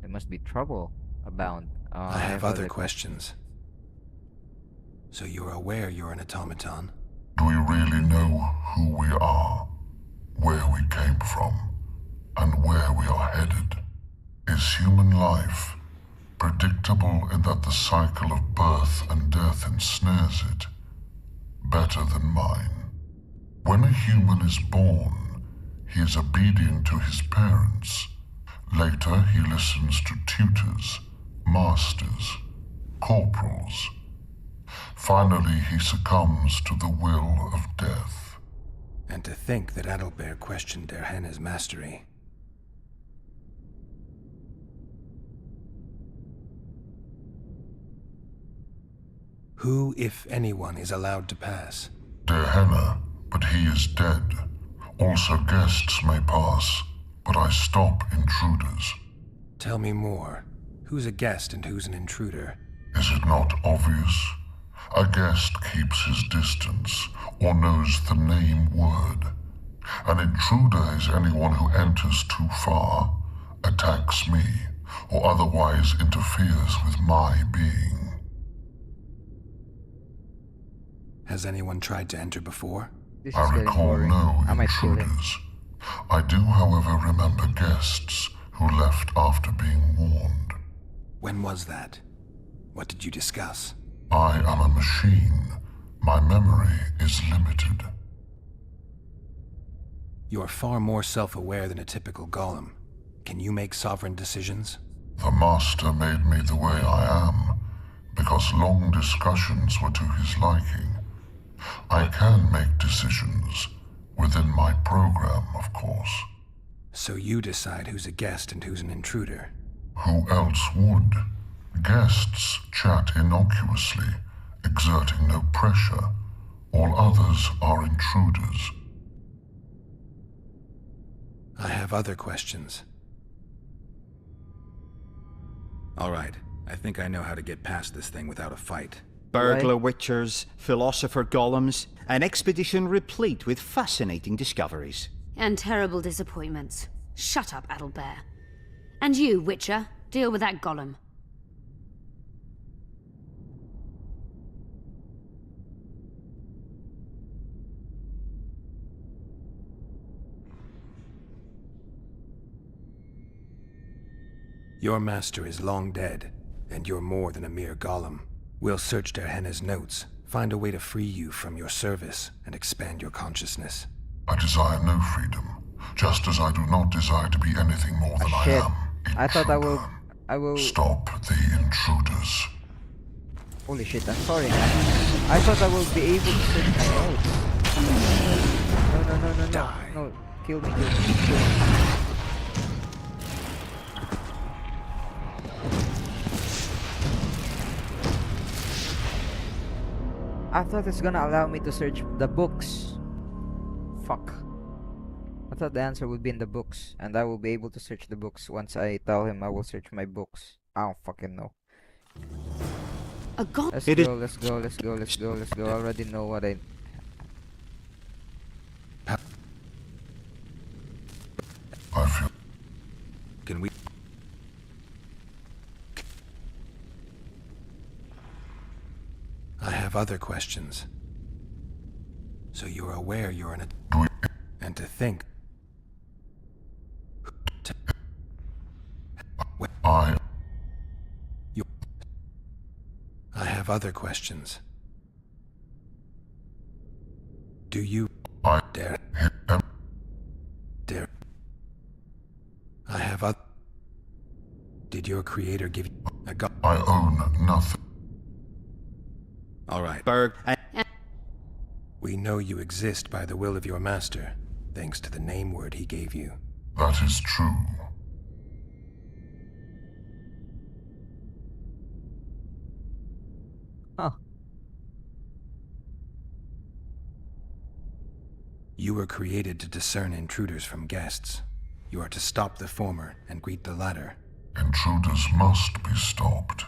there must be trouble abound. I have other questions. So you're aware you're an automaton? Do we really know who we are, where we came from, and where we are headed? Is human life predictable in that the cycle of birth and death ensnares it, better than mine? When a human is born, he is obedient to his parents. Later, he listens to tutors, masters, corporals. Finally, he succumbs to the will of death. And to think that Adalbert questioned Derhenna's mastery. Who, if anyone, is allowed to pass? Derhenna, but he is dead. Also guests may pass, but I stop intruders. Tell me more. Who's a guest and who's an intruder? Is it not obvious? A guest keeps his distance, or knows the name word. An intruder is anyone who enters too far, attacks me, or otherwise interferes with my being. Has anyone tried to enter before? This is I getting recall boring. no I might kill him. intruders. I do, however, remember guests who left after being warned. When was that? What did you discuss? I am a machine. My memory is limited. You're far more self-aware than a typical golem. Can you make sovereign decisions? The master made me the way I am, because long discussions were to his liking. I can make decisions, within my program, of course. So you decide who's a guest and who's an intruder. Who else would? Guests chat innocuously, exerting no pressure. All others are intruders. I have other questions. All right, I think I know how to get past this thing without a fight. Burglar witchers, philosopher golems, an expedition replete with fascinating discoveries. And terrible disappointments. Shut up, Adalbert. And you, Witcher, deal with that golem. Your master is long dead, and you're more than a mere golem. We'll search Derhenna's notes, find a way to free you from your service, and expand your consciousness. I desire no freedom, just as I do not desire to be anything more than I Shit. am. I thought I Intruder. will... Stop the intruders. Holy shit, I'm sorry, man. I thought I will be able to search my notes. No. Die. No, kill me, kill me. I thought it's gonna allow me to search the books. Fuck. I thought the answer would be in the books, and I will be able to search the books once I tell him I will search my books. I don't fucking know. A god? Let's It is- go, let's go, let's go, let's go, let's go. I already know what I... I feel Can we... I have other questions. So you're aware you're an... And to think... I I have other questions. Do you dare... am Dare... I have other... Did your creator give you a god? I own nothing. All right. Berg, We know you exist by the will of your master, thanks to the name word he gave you. That is true. Huh. You were created to discern intruders from guests. You are to stop the former and greet the latter. Intruders must be stopped.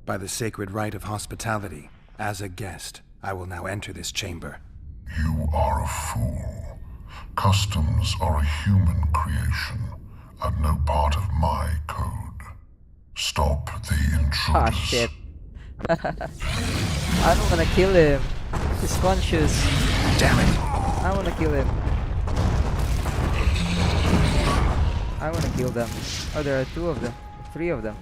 By the sacred right of hospitality, as a guest, I will now enter this chamber. You are a fool. Customs are a human creation, and no part of my code. Stop the intruders. Ah, shit. I don't wanna kill him. He's conscious. Damn it! I wanna kill him. I wanna kill them. Oh, there are 2 of them. 3 of them.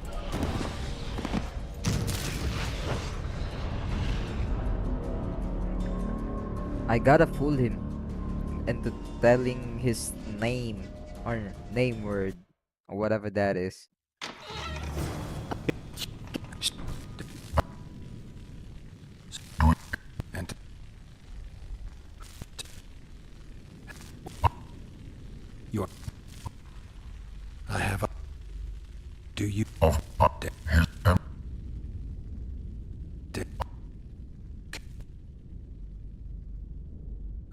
I gotta fool him into telling his name or name word or whatever that is. And you're... I have a... Do you... Of his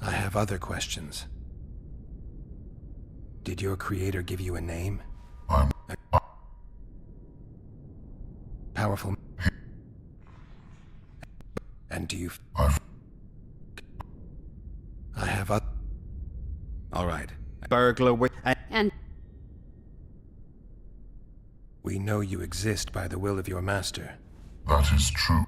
I have other questions. Did your creator give you a name? I'm Powerful... And do you... I've I have other... All right. Burglar with... And We know you exist by the will of your master. that is true.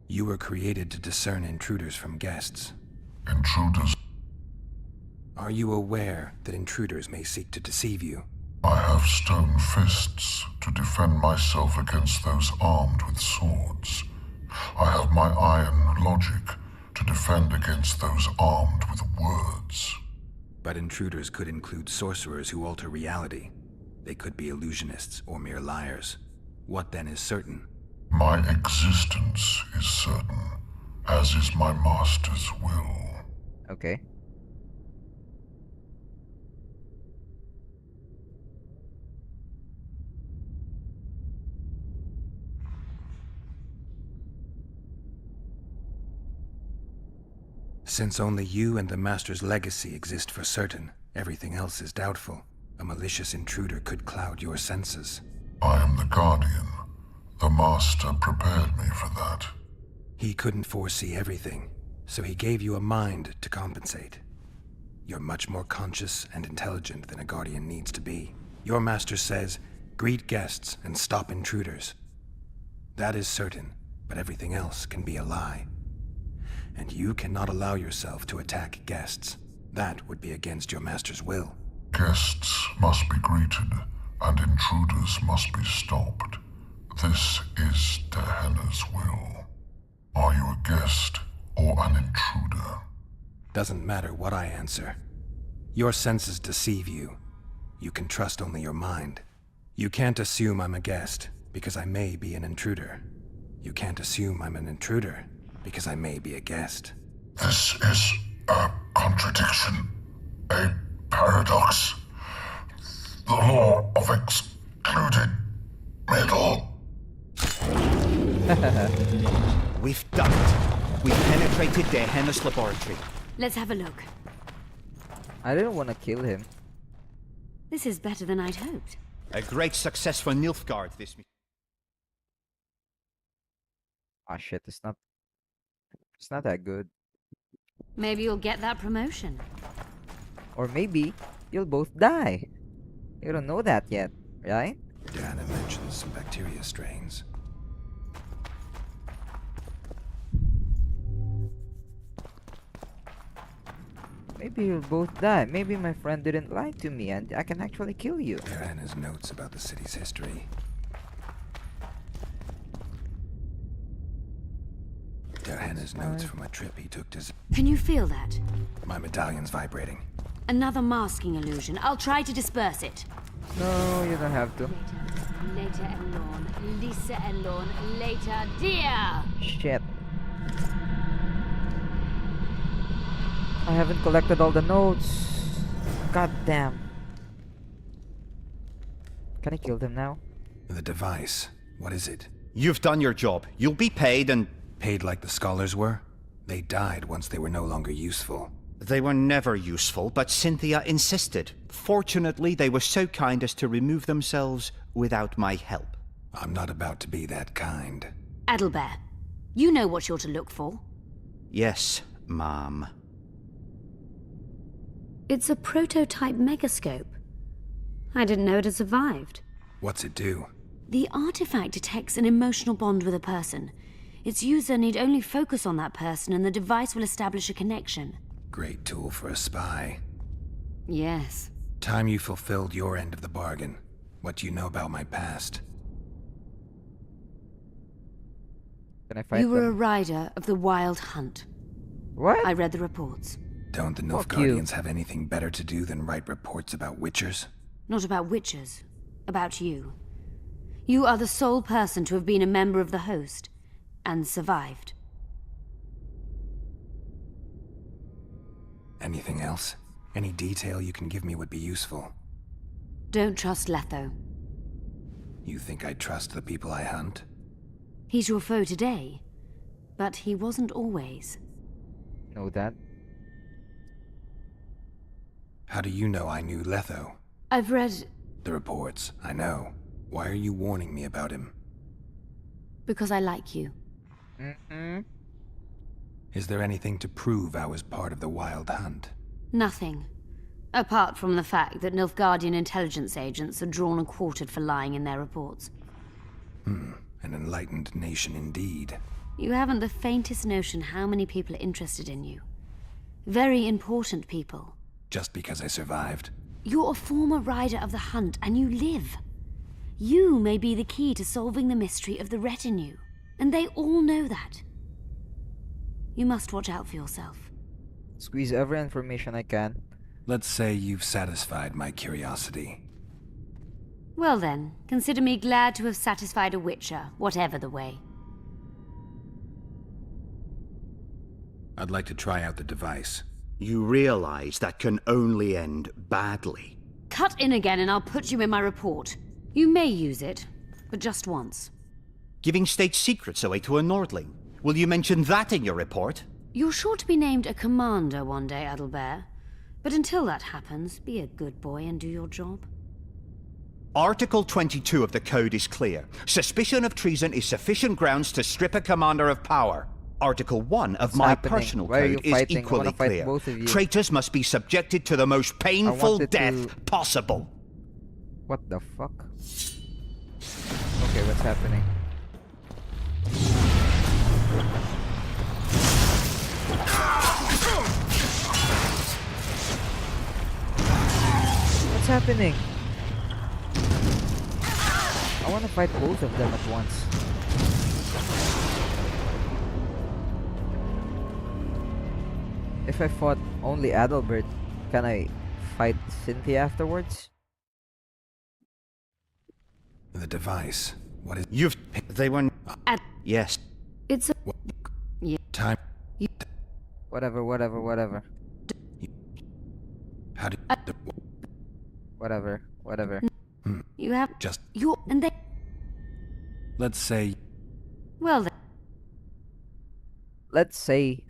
You were created to discern intruders from guests. Intruders. Are you aware that intruders may seek to deceive you? I have stone fists to defend myself against those armed with swords. I have my iron logic to defend against those armed with words. But intruders could include sorcerers who alter reality. They could be illusionists or mere liars. What then is certain? My existence is certain, as is my master's will. Okay. Since only you and the Master's legacy exist for certain, everything else is doubtful. A malicious intruder could cloud your senses. I am the Guardian. The Master prepared me for that. He couldn't foresee everything, so he gave you a mind to compensate. You're much more conscious and intelligent than a Guardian needs to be. Your Master says, greet guests and stop intruders. That is certain, but everything else can be a lie. And you cannot allow yourself to attack guests. That would be against your Master's will. Guests must be greeted, and intruders must be stopped. This is Gehenna's will. Are you a guest or an intruder? Doesn't matter what I answer. Your senses deceive you. You can trust only your mind. You can't assume I'm a guest, because I may be an intruder. You can't assume I'm an intruder, because I may be a guest. This is a contradiction, a paradox. The law of excluded middle. We've done it. We've penetrated Gehenna's laboratory. let's have a look. I didn't want to kill him. This is better than I'd hoped. A great success for Nilfgaard, this... Ah, shit, it's not that good. Maybe you'll get that promotion. Or maybe you'll both die. You don't know that yet, right? Diana mentions some bacteria strains. Maybe you'll both die. Maybe my friend didn't lie to me and I can actually kill you. Diana's notes about the city's history. Diana's notes from a trip he took to... Can you feel that? My medallion's vibrating. Another masking illusion. I'll try to disperse it. No, you don't have to. Later, Elorn. Lisa Elorn. Later, dear! Shit. I haven't collected all the notes. God damn. Can I kill them now? The device. What is it? You've done your job. You'll be paid and... Paid like the scholars were? They died once they were no longer useful. They were never useful, but Cynthia insisted. Fortunately, they were so kind as to remove themselves without my help. I'm not about to be that kind. Adalbert, you know what you're to look for. Yes, Mom. It's a prototype megascope. I didn't know it had survived. What's it do? The artifact detects an emotional bond with a person. Its user need only focus on that person and the device will establish a connection. Great tool for a spy. Yes. Time you fulfilled your end of the bargain. What do you know about my past? Can I fight You were a them? rider of the Wild Hunt. What? I read the reports. Don't the Fuck you. Nilfgaardians have anything better to do than write reports about witchers? Not about witches. About you. You are the sole person to have been a member of the host. And survived. Anything else? Any detail you can give me would be useful. Don't trust Letho. You think I trust the people I hunt? He's your foe today. But he wasn't always. Know that? How do you know I knew Letho? I've read... The reports, I know. Why are you warning me about him? because I like you. Is there anything to prove I was part of the Wild Hunt? Nothing. Apart from the fact that Nilfgaardian intelligence agents are drawn and quartered for lying in their reports. An enlightened nation indeed. You haven't the faintest notion how many people are interested in you. Very important people. Just because I survived? You're a former rider of the hunt, and you live. You may be the key to solving the mystery of the retinue, and they all know that. You must watch out for yourself. Squeeze every information I can. Let's say you've satisfied my curiosity. Well then, consider me glad to have satisfied a witcher, whatever the way. I'd like to try out the device. You realize that can only end badly. Cut in again and I'll put you in my report. You may use it, but just once. Giving state secrets away to a Nordling. Will you mention that in your report? You're sure to be named a commander one day, Adalbert. But until that happens, be a good boy and do your job. Article 22 of the Code is clear. Suspicion of treason is sufficient grounds to strip a commander of power. Article 1 of What's my happening? personal Why are you code is fighting? I equally wanna fight clear. both of you. Traitors must be subjected to the most painful wanted death to- possible. What the fuck? Okay, what's happening? What's happening? I want to fight both of them at once. If I fought only Adalbert, can I fight Cynthia afterwards? The device. What is... They were... Ad- Yes. It's a... Time... Whatever. How do... Whatever. You have... Just... You're... And they... Let's say... Well then... Let's say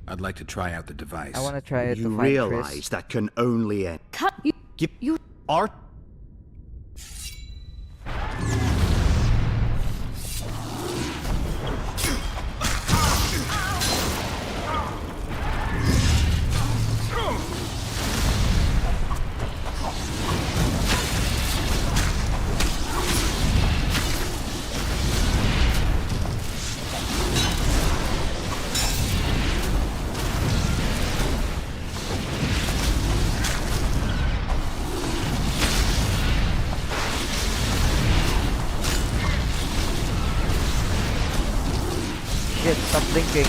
I'd like to try out the device. I want to try it You to find realize Chris. that can only end... Cut you... Give... You... Art... Shit, stop blinking.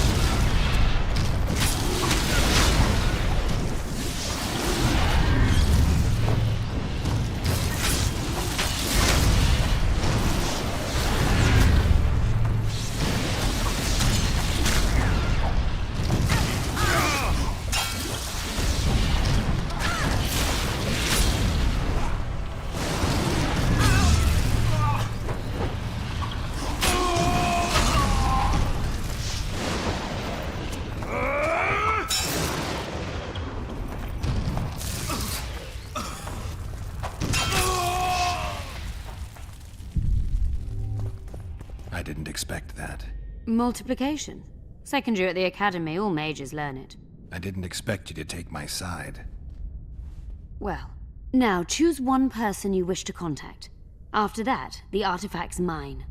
I didn't expect that. Multiplication. Second year at the academy, all mages learn it. I didn't expect you to take my side. Well, now choose one person you wish to contact. After that, the artifact's mine.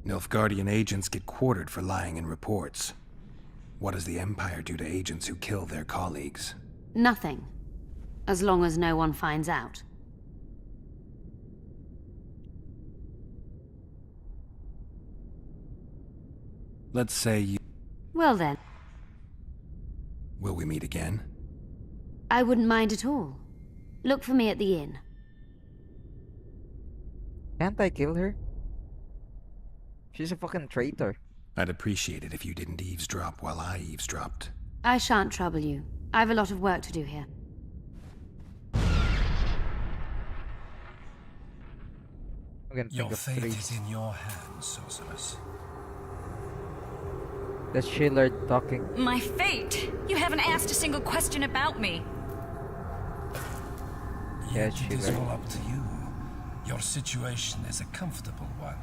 Nilfgaardian agents get quartered for lying in reports. What does the Empire do to agents who kill their colleagues? Nothing. As long as no one finds out. Let's say you... Well then, Will we meet again? I wouldn't mind at all. Look for me at the inn. Can't I kill her? She's a fucking traitor. I'd appreciate it if you didn't eavesdrop while I eavesdropped. I shan't trouble you. I have a lot of work to do here. I'm gonna Your think of fate three. is in your hands, sorceress. That's Shillard talking. My fate? You haven't asked a single question about me. Yeah, Yet it is Shillard. all up to you. Your situation is a comfortable one.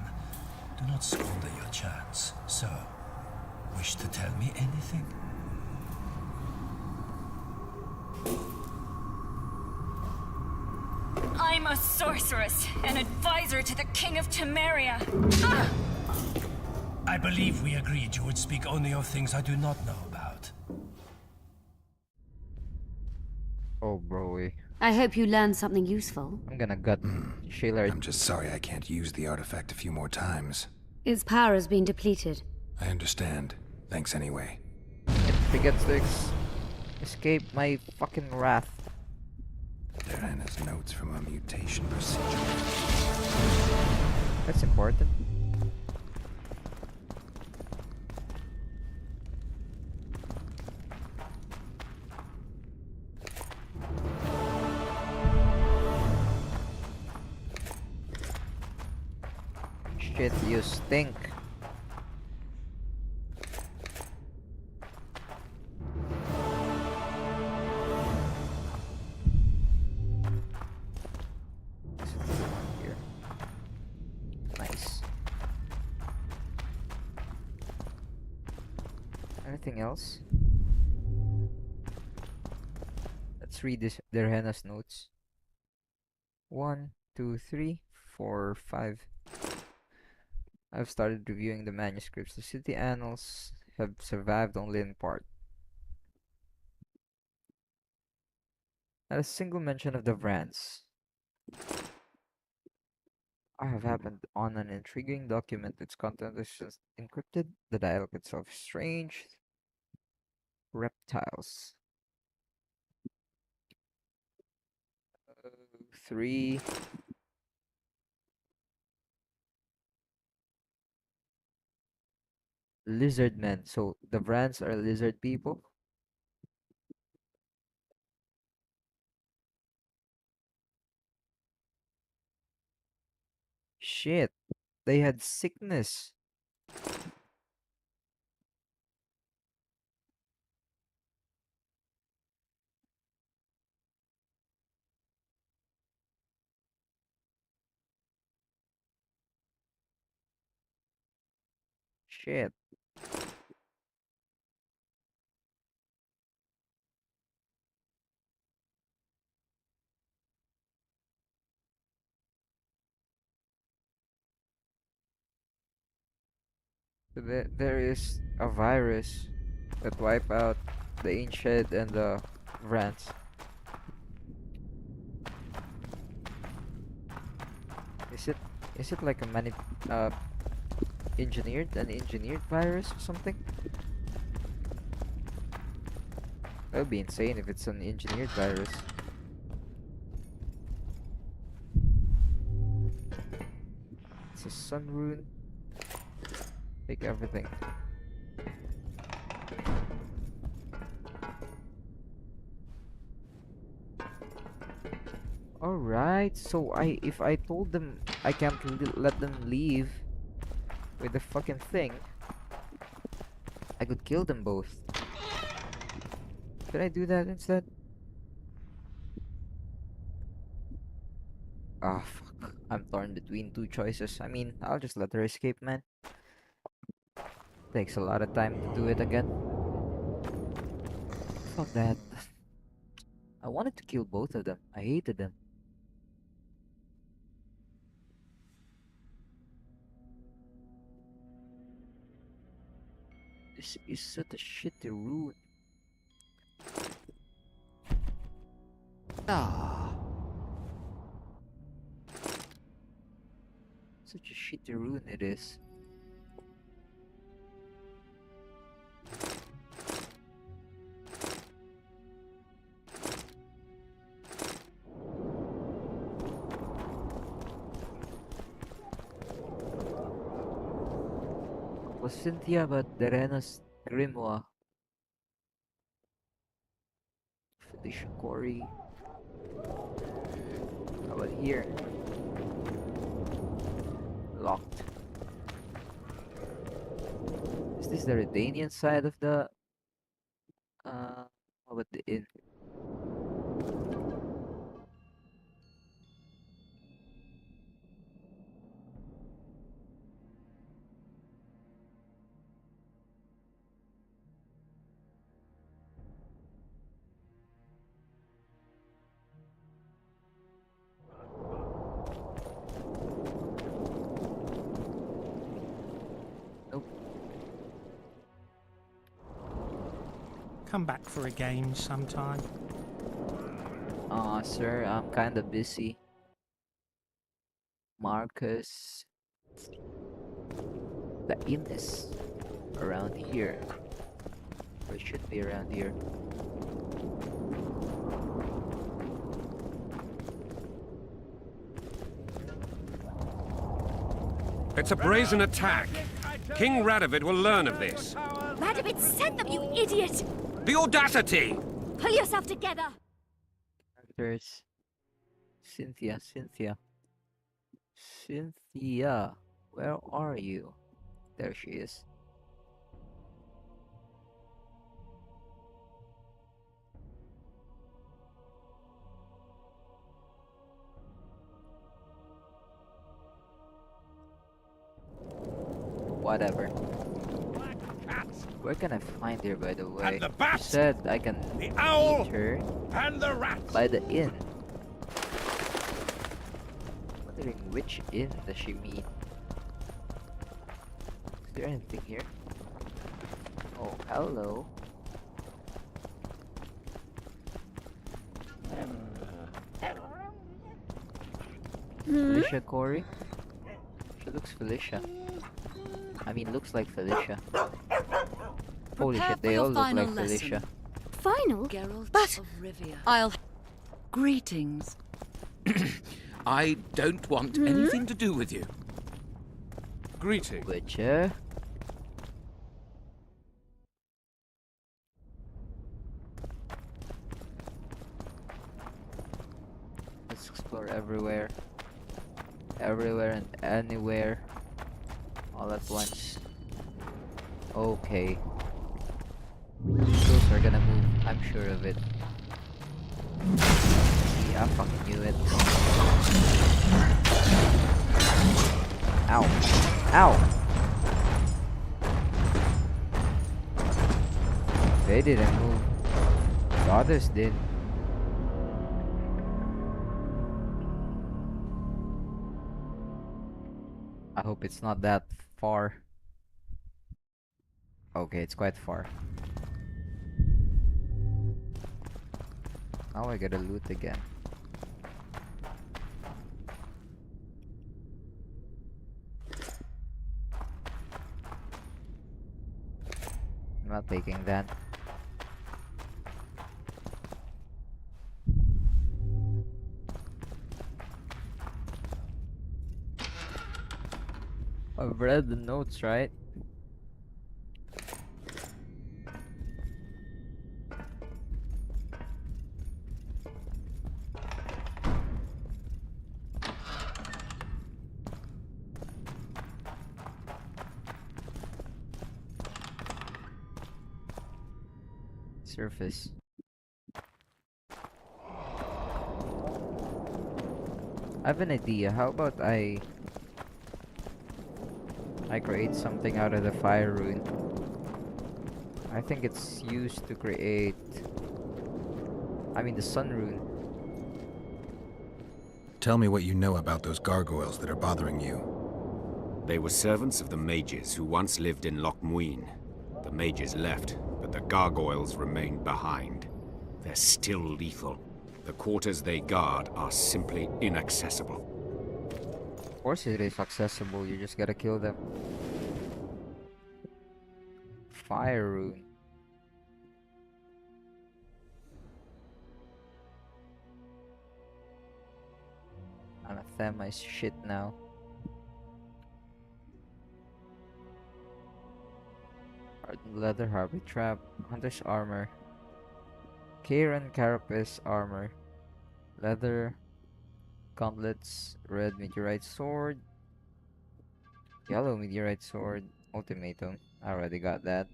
Do not squander your chance. So, wish to tell me anything? I'm a sorceress, an advisor to the King of Temeria. Ah! I believe we agreed you would speak only of things I do not know about. Oh, bro. I hope you learned something useful. I'm gonna gut Shillard. I'm just sorry I can't use the artifact a few more times. Its power has been depleted. I understand. Thanks anyway. It forgets to escape my fucking wrath. Diana's notes from a mutation procedure. That's important. Shit, you stink. Here. Nice. Anything else? Let's read this Derhena's notes. 1, 2, 3, 4, 5. I've started reviewing the manuscripts. The city annals have survived only in part. Not a single mention of the Vrans. I have happened on an intriguing document. Its content is just encrypted. The dialogue itself is strange. Reptiles. 3. Lizard men. So the Vrans are lizard people. Shit. They had sickness. Shit. So there is a virus that wipe out the ancient and the Vrans. Is it like a engineered virus or something? That would be insane if it's an engineered virus. It's a sun rune. Take everything. Alright, so if I told them I can't let them leave with the fucking thing, I could kill them both. Should I do that instead? Ah, fuck. I'm torn between two choices. I mean, I'll just let her escape, man. Takes a lot of time to do it again. Fuck that. I wanted to kill both of them. I hated them. This is such a shitty rune. Ah. Such a shitty rune it is. Was Cynthia but Derena's Grimoire? Felicia Corey. How about here? Locked. Is this the Redanian side of the how about the inn? Nope. Come back for a game sometime. Sir, I'm kinda busy. Marcus. The inn is around here. Or it should be around here. It's a brazen attack. King Radovid will learn of this. Radovid sent them, you idiot! The audacity! Pull yourself together! There's Cynthia. Cynthia, where are you? There she is. Whatever. Where can I find her, by the way? And the bat, you said I can the owl, meet her and the rat. by the inn. Wondering which inn does she mean? Is there anything here? Oh, hello. Felicia Corey? She looks Felicia. I mean, looks like Felicia. Holy shit, they all look like Felicia. Final? Gerald But of Rivera. I'll... Greetings. I don't want anything to do with you. Greeting. Witcher. Let's explore everywhere. Everywhere and anywhere. All at once. Okay. Those are gonna move. I'm sure of it. See, I fucking knew it. Ow. Ow! They didn't move. The others did. I hope it's not that far. Okay, it's quite far. Now I gotta loot again. I'm not taking that. I've read the notes, right? Surface. have an idea. How about I create something out of the fire rune. I think it's used to create, I mean, the sun rune. Tell me what you know about those gargoyles that are bothering you. They were servants of the mages who once lived in Loch Muin. The mages left, but the gargoyles remained behind. They're still lethal. The quarters they guard are simply inaccessible. Of course it is accessible, you just gotta kill them. Fire rune. Anathema is shit now. Leather harvey trap, hunter's armor, Kieran carapace armor, leather gauntlets, red meteorite sword, yellow meteorite sword, ultimatum. I already got that.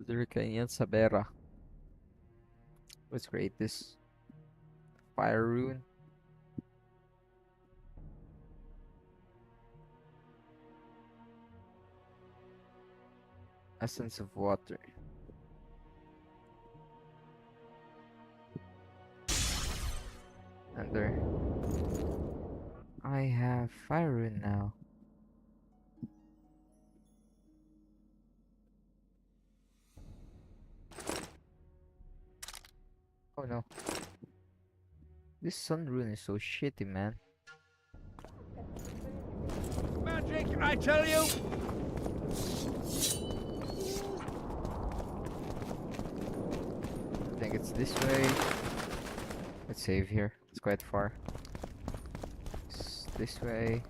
Lurkanian Sabera. Let's create this fire rune. Essence of water. And there. I have fire rune now. Oh no. This sun rune is so shitty, man. Magic, I tell you! I think it's this way. Let's save here. It's quite far. It's this way,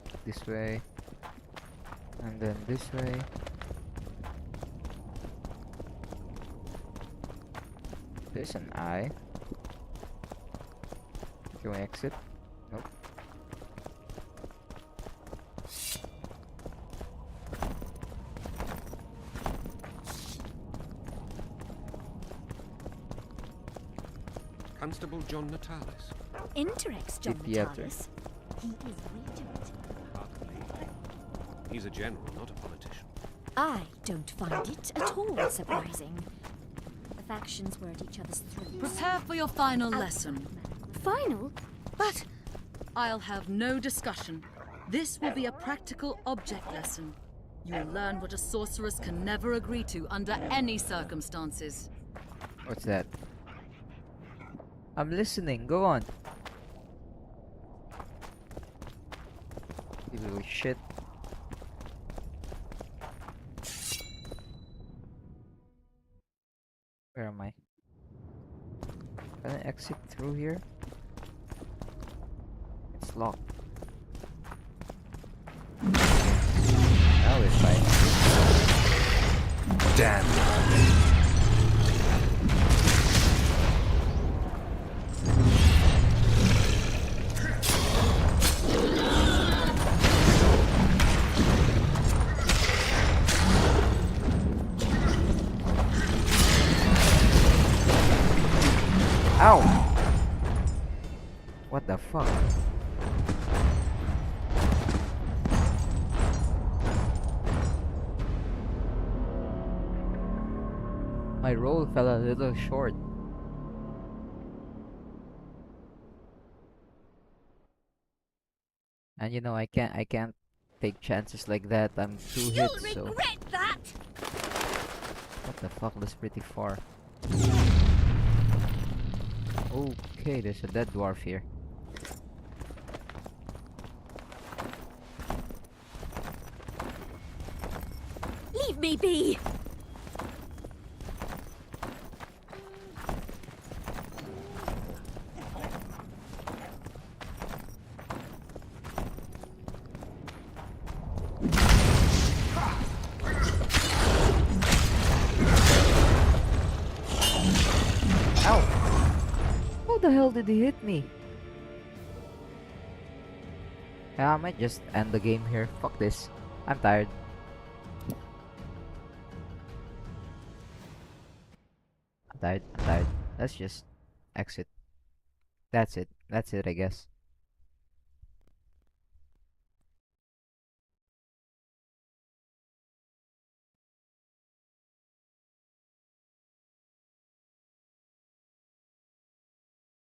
and then this way. There's an eye. Can we exit? Nope. Constable John Natalis. Interex John Natalis. He is regent. Hardly. He's a general, not a politician. I don't find it at all surprising. The factions were at each other's throats. Prepare for your final lesson. Final? But I'll have no discussion. This will be a practical object lesson. You'll learn what a sorceress can never agree to under any circumstances. What's that? I'm listening. Go on. You little shit. Where am I? Can I exit through here? It's locked. Now we're fine. Damn. Ow! What the fuck? My roll fell a little short. And you know I can't take chances like that. I'm 2 hits, so You'll regret that! what the fuck, that's pretty far. Okay, there's a dead dwarf here. Leave me be! Ow! How the hell did he hit me? Yeah, I might just end the game here. Fuck this. I'm tired. tired. I'm tired. Let's just exit. That's it. That's it, I guess.